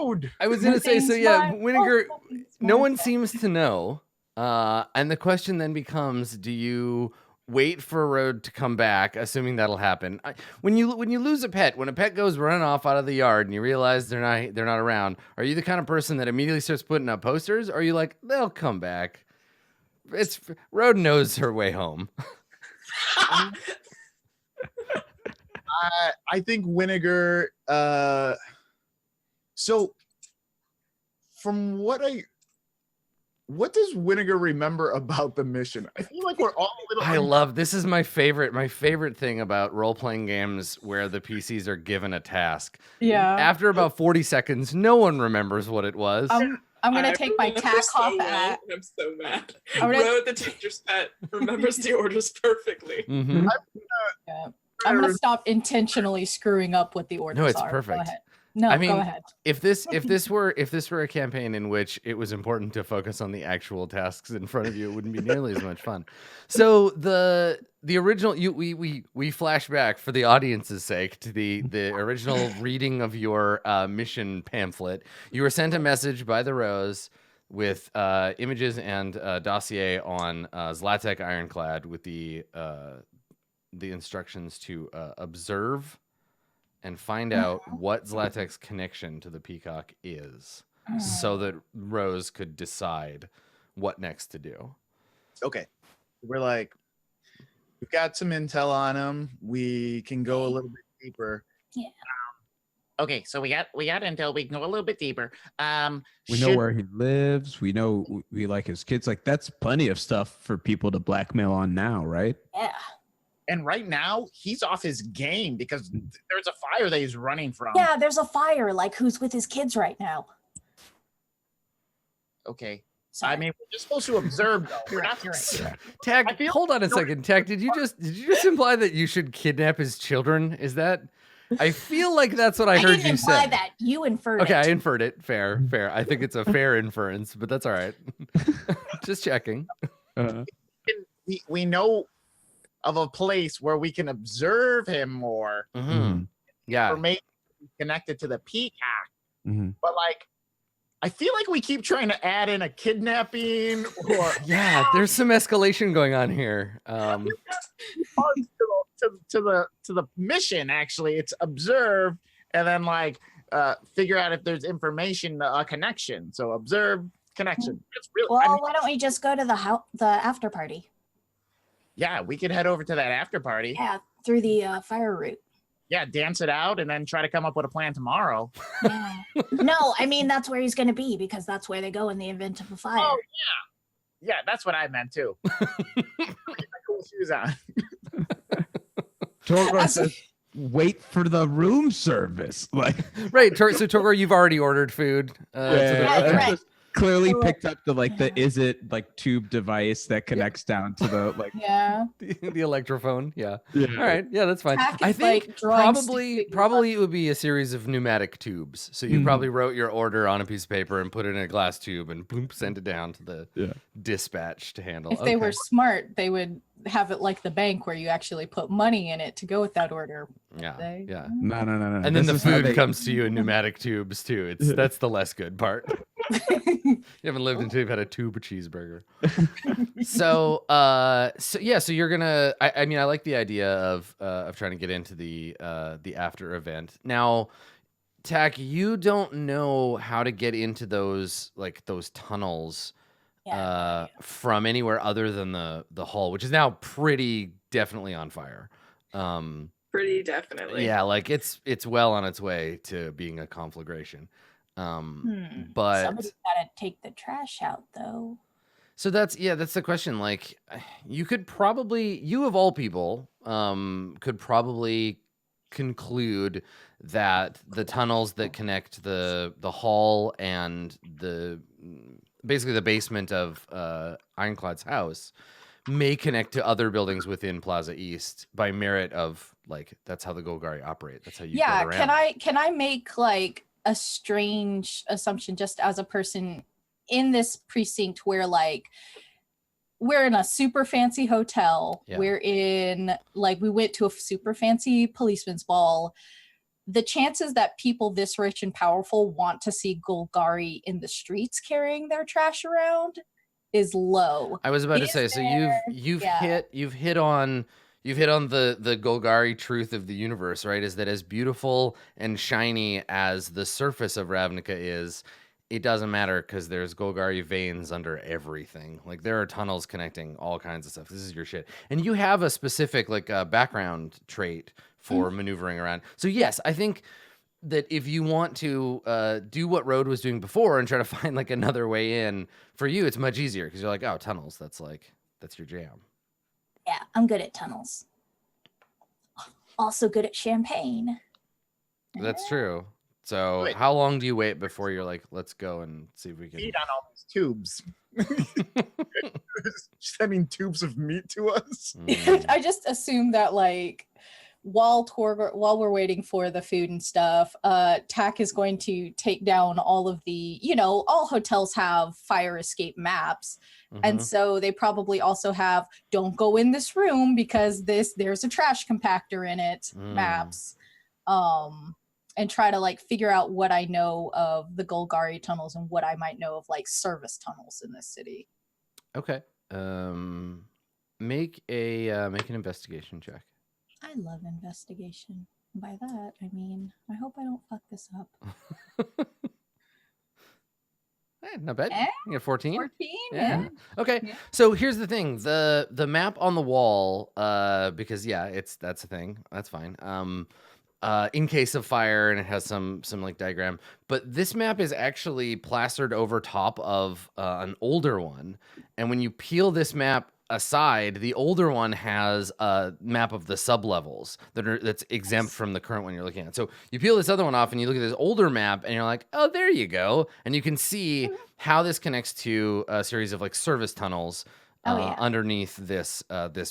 S6: road?
S1: I was gonna say, so
S3: Nothing's
S1: yeah,
S3: my
S1: Winnegar,
S3: fault, nothing's
S1: no
S3: my
S1: one
S3: fault.
S1: seems to know. And the question then becomes, do you wait for a road to come back, assuming that'll happen? When you lose a pet, when a pet goes running off out of the yard and you realize they're not around, are you the kind of person that immediately starts putting up posters, or are you like, they'll come back? Road knows her way home.
S2: I think Winnegar. So, from what does Winnegar remember about the mission? I feel like we're all a little.
S1: I love this is my favorite thing about role-playing games where the PCs are given a task.
S3: Yeah.
S1: After about 40 seconds, no one remembers what it was.
S3: I'm gonna take my tack off at.
S4: I'm so mad.
S3: I'm gonna-
S4: Ro, the teacher's pet, remembers the orders perfectly.
S1: Mhm.
S3: Yeah. I'm gonna stop intentionally screwing up what the orders are.
S1: it's
S3: Go
S1: perfect.
S3: ahead. No,
S1: I mean,
S3: go ahead.
S1: If this were a campaign in which it was important to focus on the actual tasks in front of you, it wouldn't be nearly as much fun. So the original we flash back for the audience's sake to the original reading of your mission pamphlet. You were sent a message by the Rose with images and dossier on Zlatek Ironclad with the instructions to observe and find out what Zlatek's connection to the peacock is, so that Rose could decide what next to do.
S2: Okay, we're like, we've got some intel on him. We can go a little bit deeper.
S7: Yeah.
S6: Okay, so we got intel. We can go a little bit deeper.
S5: We know where he lives. We know we like his kids. Like, that's plenty of stuff for people to blackmail on now, right?
S7: Yeah.
S2: And right now, he's off his game because there's a fire that he's running from.
S7: Yeah, there's a fire. Like, who's with his kids right now?
S2: Okay.
S7: Sorry.
S2: I mean, we're just supposed to observe, though.
S3: You're right. You're right.
S1: Tag,
S2: I feel-
S1: hold on a second. Tag, did you just imply that you should kidnap his children? Is that? I feel like that's what I heard
S7: didn't
S1: you
S7: imply
S1: say.
S7: that. You inferred
S1: Okay, I
S7: it.
S1: inferred it. Fair. I think it's a fair inference, but that's all right. Just checking.
S2: We know of a place where we can observe him more.
S1: Mm-hmm. Yeah.
S2: Or maybe connected to the peacock.
S5: Mhm.
S2: But like, I feel like we keep trying to add in a kidnapping or
S1: Yeah, there's some escalation going on here.
S2: to the mission. Actually, it's observe and then like figure out if there's information, a connection. So observe, connection. It's really
S7: Well, why don't we just go to the after party?
S2: yeah. We could head over to that after party.
S7: Yeah, through the fire route.
S2: Yeah, dance it out and then try to come up with a plan tomorrow.
S7: Yeah. No, I mean that's where he's gonna be because that's where they go in the event of a fire.
S2: Oh yeah, that's what I meant too. Get my cool shoes on.
S5: Torgor says, wait for the room service. Like,
S1: Right. So Togor, you've already ordered food.
S7: Yeah, right.
S5: clearly
S7: So,
S5: picked up the is it like tube device that connects down to the like.
S3: Yeah.
S1: the electrophone. Yeah. All right. Yeah, that's fine.
S3: Tack
S1: I
S3: is,
S1: think
S3: like, drawing
S1: probably it would be a series of pneumatic tubes. So you probably wrote your order on a piece of paper and put it in a glass tube and boom, send it down to the dispatch to handle.
S3: If they were smart, they would have it like the bank where you actually put money in it to go with that order.
S1: Yeah.
S3: They-
S1: Yeah.
S5: No.
S1: And then
S5: This
S1: the
S5: is how
S1: food
S5: they-
S1: comes to you in pneumatic tubes too. That's the less good part. You haven't lived until you've had a tube of cheeseburger. So you're gonna. I mean, I like the idea of trying to get into the after event. Now, Tack, you don't know how to get into those tunnels from anywhere other than the hall, which is now pretty definitely on fire.
S4: Pretty definitely.
S1: Yeah, like it's well on its way to being a conflagration. But
S7: Somebody's gotta take the trash out though.
S1: so that's the question. Like, you of all people, could probably conclude that the tunnels that connect the hall and basically the basement of Ironclad's house may connect to other buildings within Plaza East by merit of like that's how the Golgari operate. That's how you
S3: Yeah,
S1: get around.
S3: can I make like a strange assumption just as a person in this precinct where like we're in a super fancy hotel,
S1: Yeah.
S3: we're in like we went to a super fancy policeman's ball. The chances that people this rich and powerful want to see Golgari in the streets carrying their trash around is low.
S1: I was about to
S3: Is
S1: say, so
S3: there-
S1: you've
S3: yeah.
S1: hit on the Golgari truth of the universe, right? Is that as beautiful and shiny as the surface of Ravnica is, it doesn't matter because there's Golgari veins under everything. Like there are tunnels connecting all kinds of stuff. This is your shit. And you have a specific like background trait for maneuvering around. So yes, I think that if you want to do what Road was doing before and try to find like another way in, for you, it's much easier because you're like, oh, tunnels. That's your jam.
S7: Yeah, I'm good at tunnels. Also good at champagne.
S1: That's true. So
S6: Wait.
S1: how long do you wait before you're like, let's go and see if we can
S6: Feed on all these tubes.
S2: Sending tubes of meat to us.
S3: I just assume that like while we're waiting for the food and stuff, Tack is going to take down all of the, all hotels have fire escape maps. And so they probably also have don't go in this room because there's a trash compactor in it maps. And try to like figure out what I know of the Golgari tunnels and what I might know of like service tunnels in this city.
S1: Okay. Make an investigation check.
S7: I love investigation. By that, I mean, I hope I don't fuck this up.
S1: Hey, not bad. You get 14.
S3: 14?
S1: Yeah. Okay.
S3: Yeah.
S1: So here's the thing: the map on the wall, because that's a thing. That's fine. In case of fire, and it has some like diagram. But this map is actually plastered over top of an older one, and when you peel this map aside, the older one has a map of the sub-levels that's exempt from the current one you're looking at. So you peel this other one off and you look at this older map and you're like, oh, there you go. And you can see how this connects to a series of like service tunnels underneath this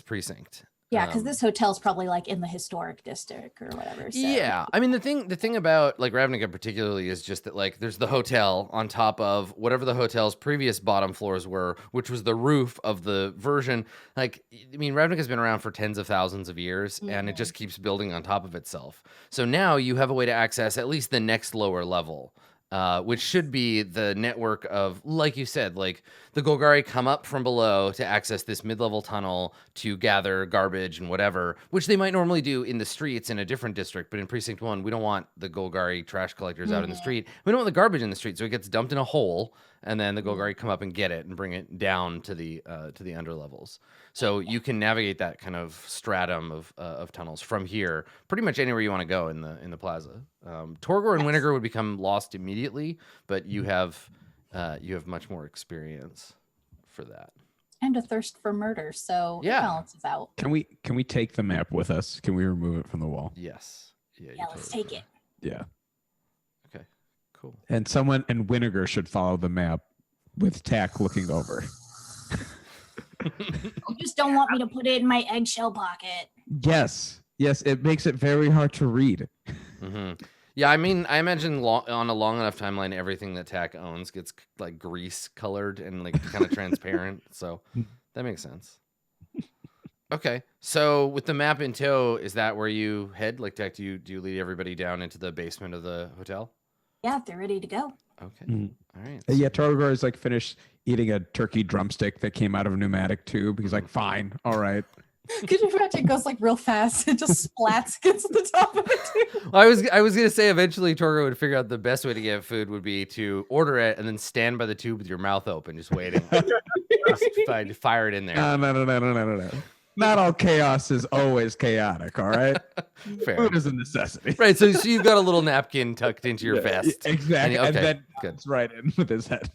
S1: precinct.
S7: Yeah, because this hotel's probably like in the historic district or whatever. So.
S1: Yeah, I mean the thing about like Ravnica particularly is just that like there's the hotel on top of whatever the hotel's previous bottom floors were, which was the roof of the version. Like, I mean, Ravnica's been around for tens of thousands of years, and it just keeps building on top of itself. So now you have a way to access at least the next lower level. Which should be the network of, like you said, like the Golgari come up from below to access this mid-level tunnel to gather garbage and whatever, which they might normally do in the streets in a different district. But in Precinct 1, we don't want the Golgari trash collectors out in the street. We don't want the garbage in the street, so it gets dumped in a hole, and then the Golgari come up and get it and bring it down to the underlevels. So you can navigate that kind of stratum of tunnels from here, pretty much anywhere you want to go in the plaza. Torgor and Winnegar would become lost immediately, but you have much more experience for that.
S3: And a thirst for murder, so it
S1: Yeah.
S3: balances out.
S5: Can we take the map with us? Can we remove it from the wall?
S1: Yes. Yeah,
S7: Yeah, let's take it.
S5: Yeah.
S1: Okay. Cool.
S5: And Winnegar should follow the map with Tack looking over.
S7: You just don't want me to put it in my eggshell pocket.
S5: Yes, it makes it very hard to read.
S1: Yeah, I mean, I imagine on a long enough timeline, everything that Tack owns gets like grease colored and like kind of transparent. So that makes sense. Okay, so with the map in tow, is that where you head? Like, Tack, do you lead everybody down into the basement of the hotel?
S7: Yeah, if they're ready to go.
S1: Okay, all right.
S5: Yeah, Torgor is like finished eating a turkey drumstick that came out of a pneumatic tube. He's like, fine, all right.
S3: Could you imagine it goes like real fast? It just splats against the top of it too.
S1: Well, I was gonna say eventually Torgor would figure out the best way to get food would be to order it and then stand by the tube with your mouth open, just waiting. Just fire it in there.
S5: No. Not all chaos is always chaotic, all right?
S1: Fair.
S5: Food is a necessity.
S1: Right, so you've got a little napkin tucked into your vest.
S5: Exactly.
S1: And
S5: And then
S1: good.
S5: it's right in with his head.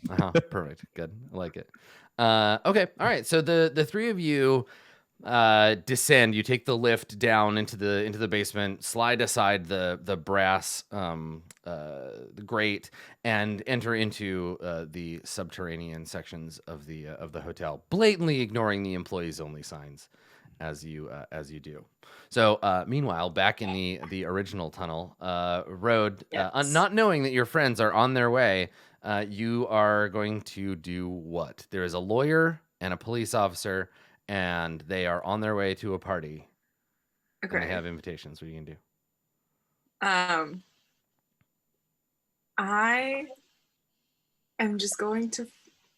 S1: Perfect. Good. I like it. Okay. All right. So the three of you descend. You take the lift down into the basement, slide aside the brass the grate, and enter into the subterranean sections of the hotel, blatantly ignoring the employees only signs as you do. So meanwhile, back in the original tunnel road, not knowing that your friends are on their way, you are going to do what? There is a lawyer and a police officer, and they are on their way to a party.
S4: Okay.
S1: And they have invitations. What are you gonna do?
S4: I am just going to.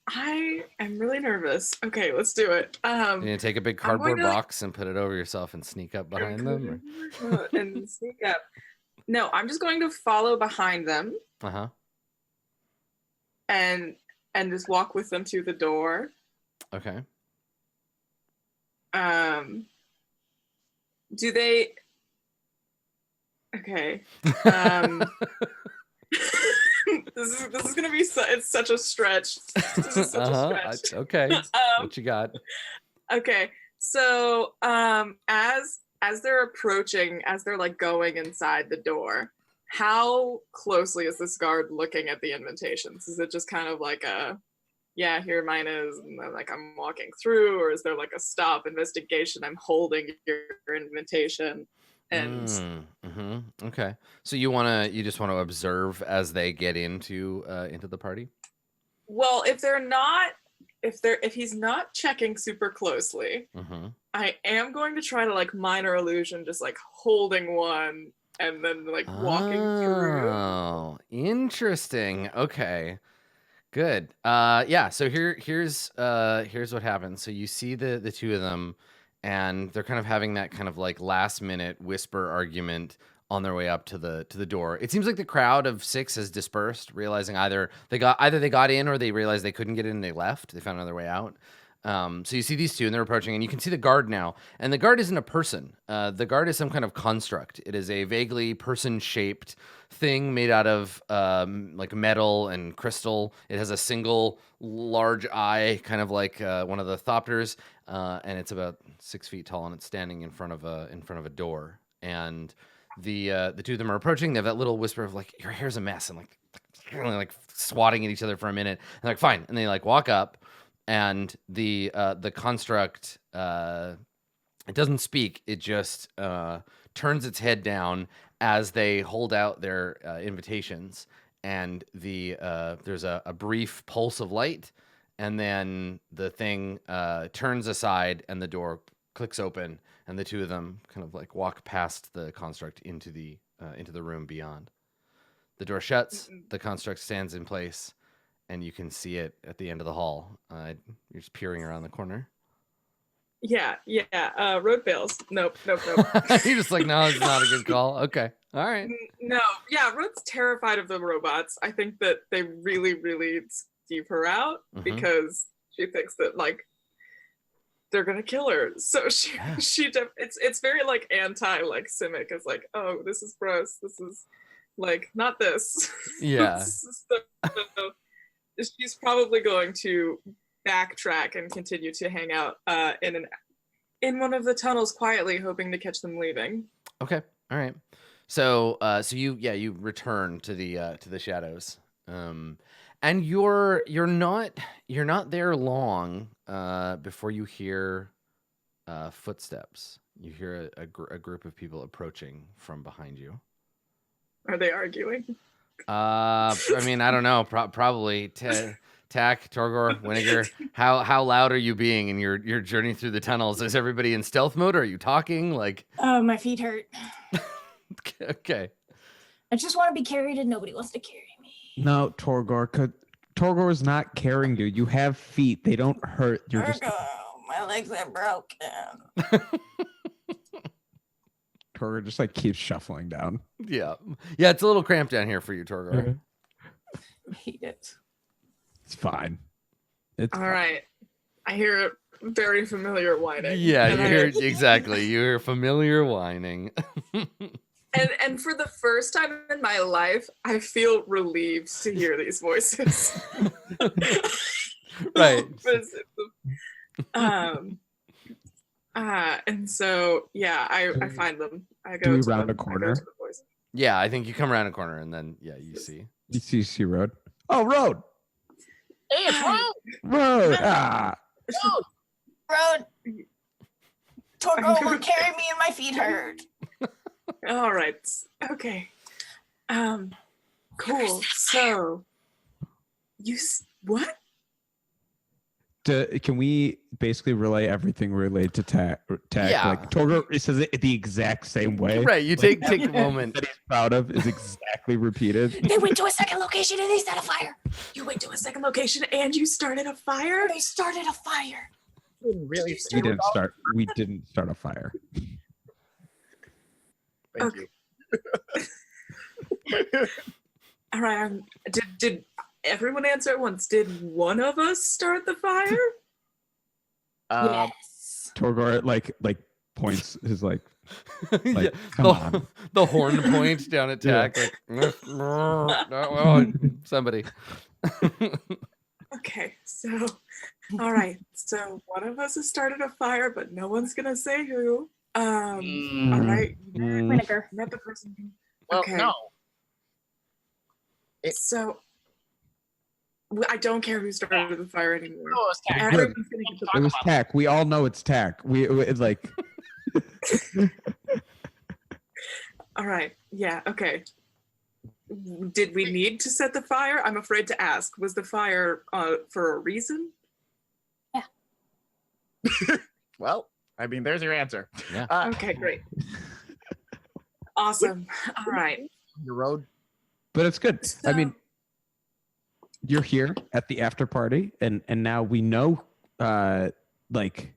S4: I am really nervous. Okay, let's do it.
S1: You're gonna take a big
S4: I'm going
S1: cardboard
S4: to, like,
S1: box and put it over yourself and sneak up behind them?
S4: and sneak up. No, I'm just going to follow behind them.
S1: Uh-huh.
S4: and just walk with them to the door.
S1: Okay.
S4: Do they? Okay. This is gonna be it's such a stretch. This is such a stretch.
S1: Okay. What you got?
S4: Okay. So as they're approaching, as they're like going inside the door, how closely is this guard looking at the invitations? Is it just kind of like a, yeah, here mine is, and then like I'm walking through, or is there like a stop investigation? I'm holding your invitation, and
S1: okay. So you just want to observe as they get into the party?
S4: Well, if he's not checking super closely, I am going to try to like minor illusion, just like holding one and then like walking through.
S1: Oh, interesting. Okay. Good. Yeah, so here's what happens. So you see the two of them, and they're kind of having that kind of like last minute whisper argument on their way up to the door. It seems like the crowd of 6 has dispersed, realizing either they got in or they realized they couldn't get in and they left. They found another way out. So you see these two, and they're approaching, and you can see the guard now. And the guard isn't a person. The guard is some kind of construct. It is a vaguely person-shaped thing made out of like metal and crystal. It has a single large eye, kind of like one of the thopters, and it's about 6 feet tall, and it's standing in front of a door. And the two of them are approaching. They have that little whisper of like, "Your hair's a mess," and like swatting at each other for a minute. And they're like, "Fine," and they like walk up. And the construct, it doesn't speak. It just turns its head down as they hold out their invitations. And there's a brief pulse of light, and then the thing turns aside, and the door clicks open, and the two of them kind of like walk past the construct into the room beyond. The door shuts. The construct stands in place. And you can see it at the end of the hall. You're just peering around the corner.
S4: Yeah. Road fails. Nope.
S1: You're just like, no, it's not a good call. Okay. All right.
S4: No. Yeah, Road's terrified of the robots. I think that they really, really skeeve her out because she thinks that like they're gonna kill her. So it's very like anti like Simic. It's like, oh, this is gross. This is like not this.
S1: Yeah.
S4: She's probably going to backtrack and continue to hang out in one of the tunnels quietly, hoping to catch them leaving.
S1: Okay, all right. So you return to the shadows, and you're not there long before you hear footsteps. You hear a group of people approaching from behind you.
S4: Are they arguing?
S1: I mean, I don't know. Probably. Tack, Torgor, Winnegar. How loud are you being in your journey through the tunnels? Is everybody in stealth mode? Or are you talking like?
S7: Oh, my feet hurt.
S1: Okay.
S7: I just want to be carried, and nobody wants to carry me.
S5: No, Torgor is not carrying you. You have feet. They don't hurt. You're just.
S7: My legs are broken.
S5: Torgor just like keeps shuffling down.
S1: Yeah, it's a little cramped down here for you, Torgor.
S3: I hate it.
S5: It's fine.
S4: All right. I hear very familiar whining.
S1: Yeah, you hear exactly. You hear familiar whining.
S4: And for the first time in my life, I feel relieved to hear these voices.
S1: Right.
S4: And so yeah, I find them. I go
S5: Do we
S4: to
S5: round
S4: them.
S5: a corner?
S4: I go to the voice.
S1: Yeah, I think you come around a corner, and then you see.
S5: You see Road. Oh, Road.
S6: Hey, it's Road.
S5: Road.
S7: Road. Torgo will carry me, and my feet hurt.
S4: All right. Okay. Cool. So, what?
S5: Can we basically relay everything related to tag?
S1: Yeah.
S5: Like Torgo says it the exact same way.
S1: Right. You take a moment.
S5: That he's proud of is exactly repeated.
S7: They went to a second location and they set a fire.
S4: You went to a second location and you started a fire?
S7: They started a fire.
S6: Really?
S5: We didn't start a fire.
S6: Thank you.
S4: All right. Did everyone answer at once. Did one of us start the fire?
S7: Yes.
S5: Torgor like points his like
S1: Yeah,
S5: come on.
S1: the horn point down at Tack, like oh, somebody.
S4: Okay, so all right. So one of us has started a fire, but no one's gonna say who. All right.
S7: Vinegar.
S4: Met the person.
S6: Well,
S4: Okay.
S6: no.
S4: So I don't care who started the fire anymore.
S6: No, it's Tack.
S4: Everyone's gonna get
S5: It was Tack. We all know it's Tack. It's like
S4: All right. Yeah. Okay. Did we need to set the fire? I'm afraid to ask. Was the fire for a reason?
S6: Well, I mean, there's your answer.
S1: Yeah.
S4: Okay, great. Awesome. All right.
S6: Your road.
S5: but it's good. I
S4: So-
S5: mean, you're here at the after party, and now we know like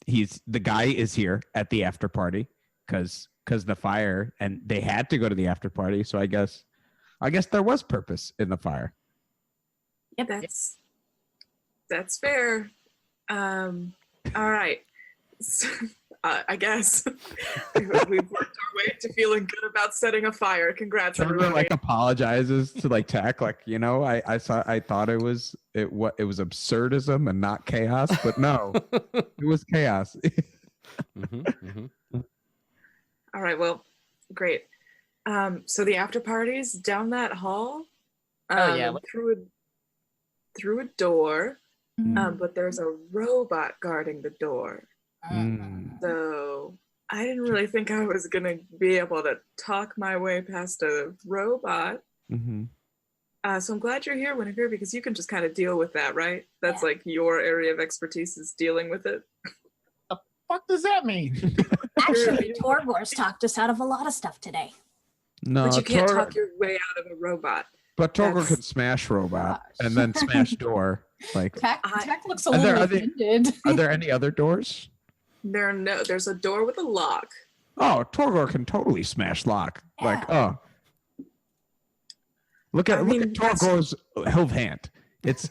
S5: the guy is here at the after party because the fire, and they had to go to the after party, so I guess there was purpose in the fire.
S4: Yeah, that's fair. All right. So, I guess we've worked our way to feeling good about setting a fire. Congrats,
S5: Trevor
S4: everybody.
S5: like apologizes to like Tack, like, you know, I thought it was absurdism and not chaos, but no, it was chaos.
S4: All right, well, great. So the after party's down that hall.
S6: Oh, yeah.
S4: Through a door,
S3: Mm.
S4: but there's a robot guarding the door.
S5: Mm.
S4: So I didn't really think I was gonna be able to talk my way past a robot.
S5: Mm-hmm.
S4: So I'm glad you're here, Winifred, because you can just kind of deal with that, right? That's like your area of expertise is dealing with it.
S6: Fuck does that mean?
S7: Actually, Torgor's talked us out of a lot of stuff today.
S5: No,
S4: But you can't talk your way out of a robot.
S5: But Torgor
S4: That's-
S5: can smash robot
S3: Gosh.
S5: and then smash door. Like,
S3: Tech looks a
S5: Are there-
S3: little
S5: are they-
S3: offended.
S5: are there any other doors?
S4: There's a door with a lock.
S5: Oh, Torgor can totally smash lock. Like, oh, look at
S4: that's-
S5: Torgor's hilt hand. It's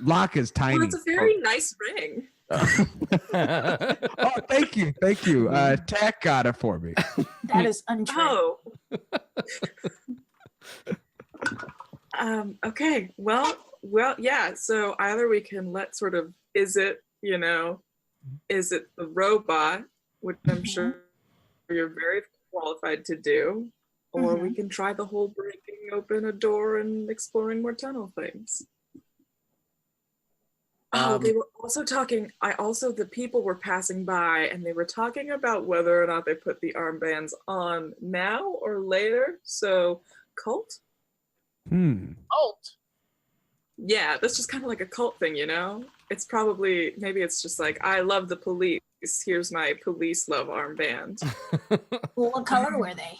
S5: lock is tiny.
S4: Well, it's a very nice ring.
S5: Oh, thank you. Tack got it for me.
S7: That is untrue.
S4: Oh. Okay. Well, yeah. So either we can let sort of, is it the robot, which I'm sure you're very qualified to do, or we can try the whole breaking open a door and exploring more tunnel things. They were also talking, the people were passing by and they were talking about whether or not they put the armbands on now or later. So cult?
S6: Alt.
S4: Yeah, that's just kind of like a cult thing, you know? It's probably, maybe it's just like, I love the police. Here's my police love armband.
S7: Well, what color were they?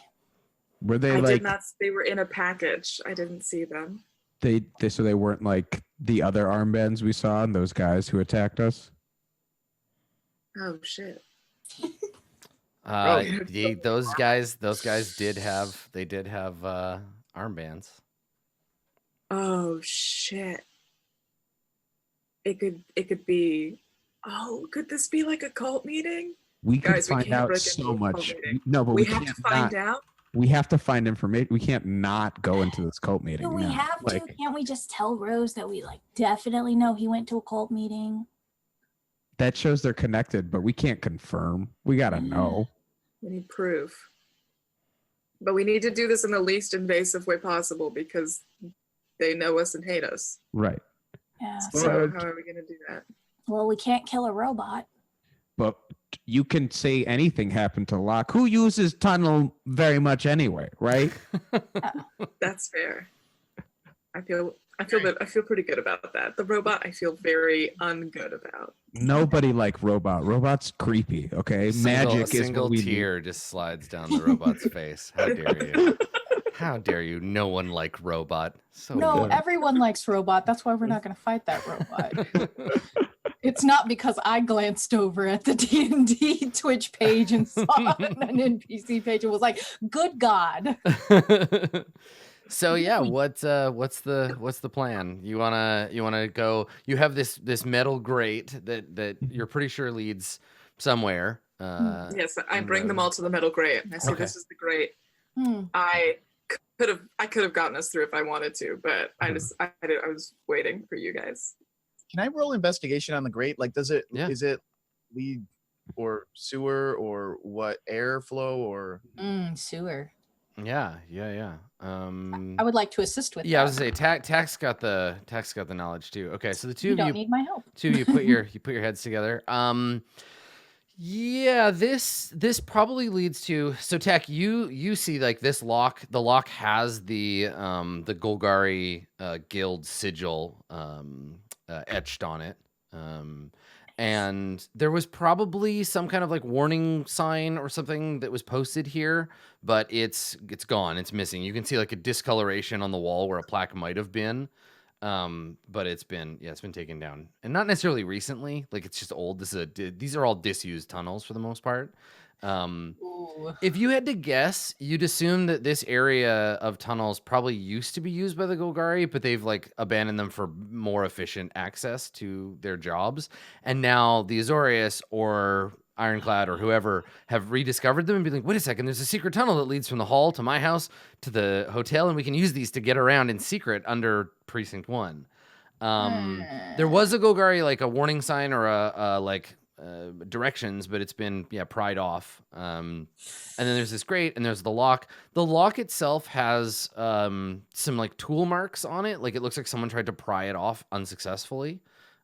S5: Were they
S4: I
S5: like
S4: did not, they were in a package. I didn't see them.
S5: so they weren't like the other armbands we saw and those guys who attacked us?
S4: Oh, shit.
S1: Those guys did have armbands.
S4: Oh, shit. It could be, could this be like a cult meeting?
S5: We could
S4: Guys, we
S5: find
S4: can't
S5: out
S4: break
S5: so
S4: into a cult
S5: much.
S4: meeting.
S5: No, but
S4: We
S5: we
S4: have
S5: can't
S4: to find out.
S5: We have to find information. We can't not go into this cult meeting.
S7: Do we
S5: now.
S7: have to?
S5: Like,
S7: Can't we just tell Rose that we like definitely know he went to a cult meeting?
S5: that shows they're connected, but we can't confirm. We gotta know.
S4: We need proof. But we need to do this in the least invasive way possible because they know us and hate us.
S5: Right.
S7: Yeah.
S4: So
S5: Uh,
S4: how are we going to do that?
S7: Well, we can't kill a robot.
S5: But you can say anything happened to Locke, who uses tunnel very much anyway, right?
S4: That's fair. I feel pretty good about that. The robot I feel very ungood about.
S5: Nobody like robot. Robot's creepy. Okay,
S1: A
S5: magic is
S1: single
S5: what we
S1: tear just slides down the robot's face. How dare you? How dare you? No one like robot. So
S3: No,
S1: good.
S3: everyone likes robot. That's why we're not going to fight that robot. It's not because I glanced over at the D&D Twitch page and saw an NPC page and was like, good God.
S1: So yeah, what's the plan? You wanna go? You have this metal grate that you're pretty sure leads somewhere.
S4: Yes, I
S1: in
S4: bring them
S1: the-
S4: all to the metal grate. I say,
S1: Okay.
S4: this is the grate.
S3: Hmm.
S4: I could have gotten us through if I wanted to, but I was waiting for you guys.
S6: Can I roll investigation on the grate? Like, is it lead or sewer or what, airflow or?
S3: Sewer.
S1: Yeah.
S3: I would like to assist with
S1: Yeah, I
S3: that.
S1: was gonna say Tax got the knowledge too. Okay, so the two
S3: You
S1: of
S3: don't
S1: you
S3: need my help.
S1: you put your heads together. Yeah, this probably leads to, so Tech, you see like this lock. The lock has the Golgari guild sigil etched on it. And there was probably some kind of like warning sign or something that was posted here, but it's gone. It's missing. You can see like a discoloration on the wall where a plaque might have been. But it's been taken down, and not necessarily recently. Like, it's just old. These are all disused tunnels for the most part.
S3: Ooh.
S1: If you had to guess, you'd assume that this area of tunnels probably used to be used by the Golgari, but they've like abandoned them for more efficient access to their jobs. And now the Azorius or Ironclad or whoever have rediscovered them and be like, wait a second, there's a secret tunnel that leads from the hall to my house to the hotel, and we can use these to get around in secret under Precinct 1. There was a Golgari, like a warning sign or a directions, but it's been pried off. And then there's this grate, and there's the lock. The lock itself has some like tool marks on it. Like, it looks like someone tried to pry it off unsuccessfully,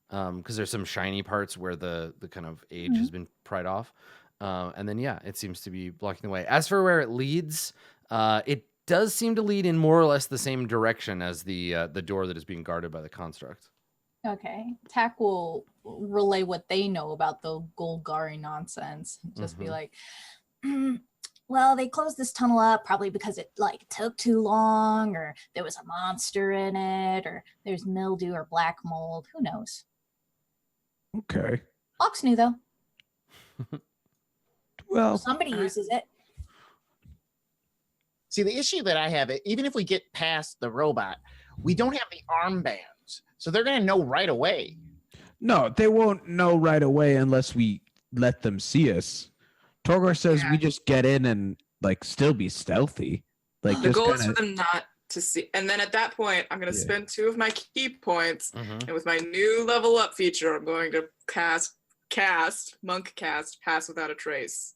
S1: because there's some shiny parts where the kind of age has been pried off. And then it seems to be blocking the way. As for where it leads, it does seem to lead in more or less the same direction as the door that is being guarded by the construct.
S3: Okay. Tack will relay what they know about the Golgari nonsense. Just be like,
S7: Well, they closed this tunnel up probably because it like took too long, or there was a monster in it, or there's mildew or black mold. Who knows?
S5: Okay.
S7: Lock's new though.
S5: Well,
S7: Somebody uses it.
S6: See, the issue that I have, even if we get past the robot, we don't have the armbands, so they're gonna know right away.
S5: no, they won't know right away unless we let them see us. Torgor says we just get in and like still be stealthy. Like,
S4: The
S5: just
S4: goal is
S5: kinda,
S4: for them not to see. And then at that point, I'm going to spend 2 of my key points. And with my new level up feature, I'm going to monk cast Pass Without a Trace.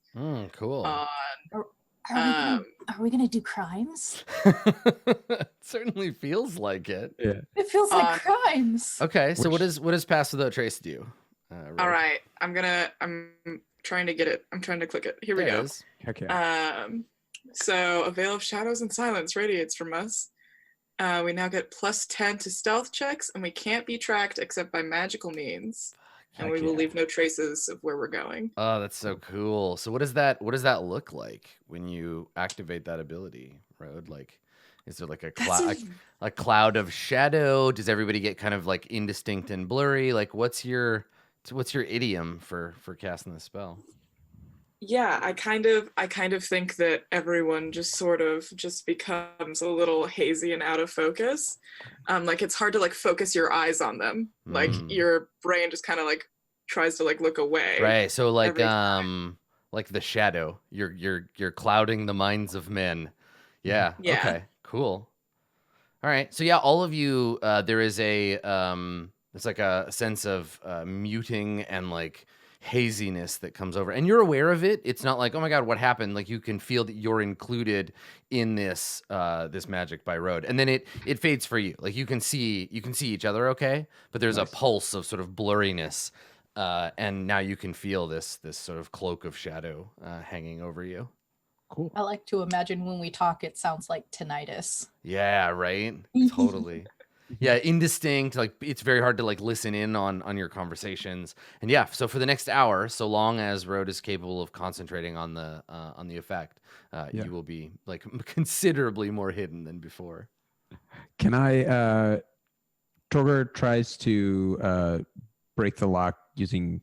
S1: Cool.
S7: Are we gonna do crimes?
S1: It certainly feels like it.
S5: yeah.
S3: it feels like crimes.
S1: Okay, so what does Pass Without Trace do?
S4: All right. I'm trying to get it. I'm trying to click it. Here we
S1: There it
S4: go.
S1: is.
S5: Okay.
S4: So a veil of shadows and silence radiates from us. We now get +10 to stealth checks, and we can't be tracked except by magical means. And we will leave no traces of where we're going.
S1: Oh, that's so cool. So what does that look like when you activate that ability, Road? Like, is there like a cloud of shadow? Does everybody get kind of like indistinct and blurry? Like, what's your idiom for casting the spell?
S4: Yeah, I kind of think that everyone just sort of just becomes a little hazy and out of focus. Like, it's hard to like focus your eyes on them. Like, your brain just kind of like tries to like look away.
S1: Right. So like
S4: every time.
S1: like the shadow. You're clouding the minds of men. Yeah.
S4: Yeah.
S1: Okay. Cool. All right. So yeah, all of you, there is it's like a sense of muting and like haziness that comes over, and you're aware of it. It's not like, oh my god, what happened? Like, you can feel that you're included in this this magic by Road, and then it fades for you. Like, you can see each other, okay, but there's a pulse of sort of blurriness, and now you can feel this sort of cloak of shadow hanging over you.
S5: Cool.
S3: I like to imagine when we talk, it sounds like tinnitus.
S1: Yeah, right. Totally. Yeah, indistinct. Like, it's very hard to like listen in on your conversations. And yeah, so for the next hour, so long as Road is capable of concentrating on the effect, you will be like considerably more hidden than before.
S5: Can I? Torgor tries to break the lock using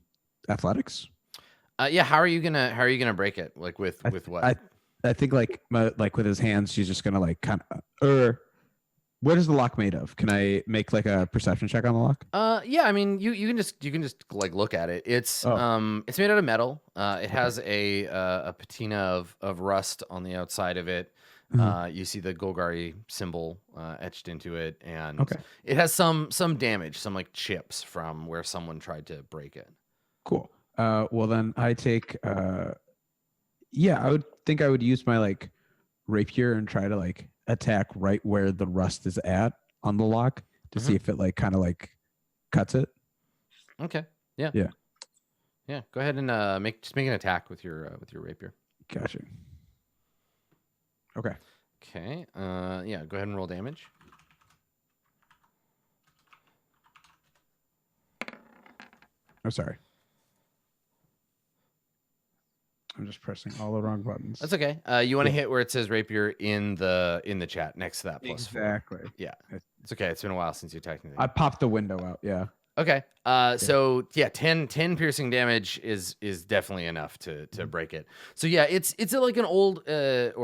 S5: athletics.
S1: Yeah, how are you gonna break it? Like with what?
S5: I think like with his hands, she's just gonna like kind of What is the lock made of? Can I make like a perception check on the lock?
S1: Yeah, I mean, you can just like look at it. It's it's made out of metal. It has a patina of rust on the outside of it. You see the Golgari symbol etched into it, and it has some damage, some like chips from where someone tried to break it.
S5: Cool. Well then I take yeah, I would think I would use my like rapier and try to like attack right where the rust is at on the lock to see if it like kind of like cuts it.
S1: Okay. Yeah.
S5: Yeah.
S1: Yeah. Go ahead and make an attack with your rapier.
S5: Gotcha. Okay.
S1: Okay. Yeah. Go ahead and roll damage.
S5: I'm sorry. I'm just pressing all the wrong buttons.
S1: That's okay. You want to hit where it says rapier in the chat next to that +4.
S5: Exactly.
S1: Yeah. It's okay. It's been a while since you technically.
S5: I popped the window out. Yeah.
S1: Okay. So yeah, 10 piercing damage is definitely enough to break it. So yeah, it's like an old it's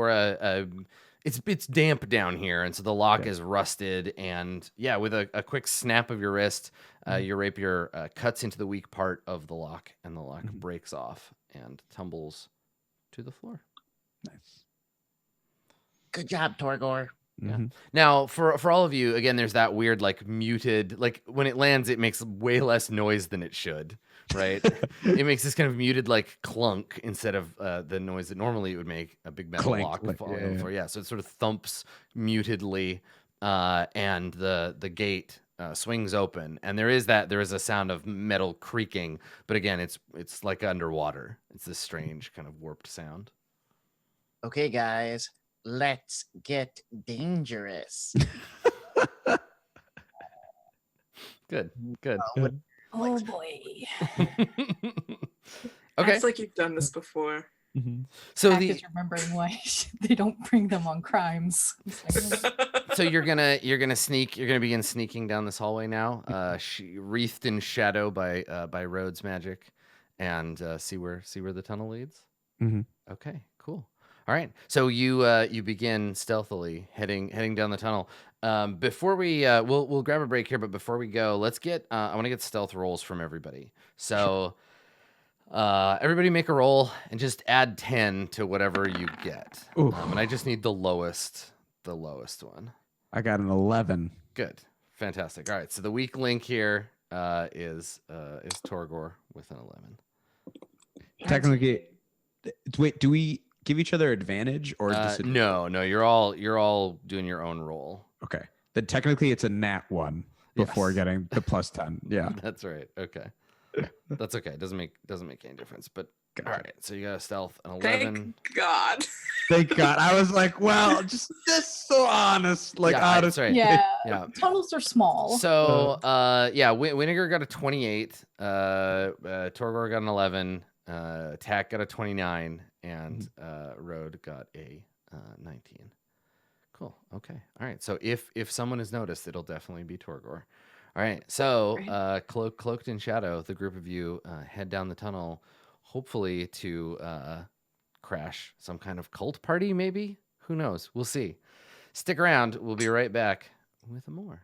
S1: damp down here, and so the lock is rusted, and yeah, with a quick snap of your wrist, your rapier cuts into the weak part of the lock, and the lock breaks off and tumbles to the floor.
S5: Nice.
S6: Good job, Torgor.
S1: Yeah. Now, for all of you, again, there's that weird like muted, like when it lands, it makes way less noise than it should, right? It makes this kind of muted like clunk instead of the noise that normally it would make a big metal
S5: Clank,
S1: lock
S5: like,
S1: falling on the floor. Yeah, so it sort of thumps mutedly, and the gate swings open, and there is a sound of metal creaking, but again, it's like underwater. It's this strange kind of warped sound.
S6: Okay, guys. Let's get dangerous.
S1: Good.
S3: Oh boy.
S1: Okay.
S4: It's like you've done this before.
S1: So
S3: Is remembering why they don't bring them on crimes.
S1: so you're gonna begin sneaking down this hallway now, wreathed in shadow by Rhodes magic, and see where the tunnel leads. Okay, cool. All right, so you begin stealthily heading down the tunnel. Before we we'll grab a break here, but before we go, let's get I want to get stealth rolls from everybody. So everybody make a roll and just add 10 to whatever you get. And I just need the lowest one.
S5: I got an 11.
S1: Good, fantastic. All right, so the weak link here is Torgor with an 11.
S5: Technically, wait, do we give each other advantage or is this
S1: no, you're all doing your own roll.
S5: Okay. Then technically it's a nat 1 before getting the +10. Yeah.
S1: That's right. Okay. That's okay. It doesn't make any difference. But all right, so you got a stealth an 11.
S4: Thank God.
S5: Thank God. I was like, well, just so honest. Like honest.
S1: Right.
S3: Yeah. Tunnels are small.
S1: So Winnegar got a 28, Torgor got an 11, Tack got a 29, and Road got a 19. Cool. Okay. All right. So if someone is noticed, it'll definitely be Torgor. All right. So cloaked in shadow, the group of you head down the tunnel, hopefully to crash some kind of cult party, maybe? Who knows? We'll see. Stick around. We'll be right back with more.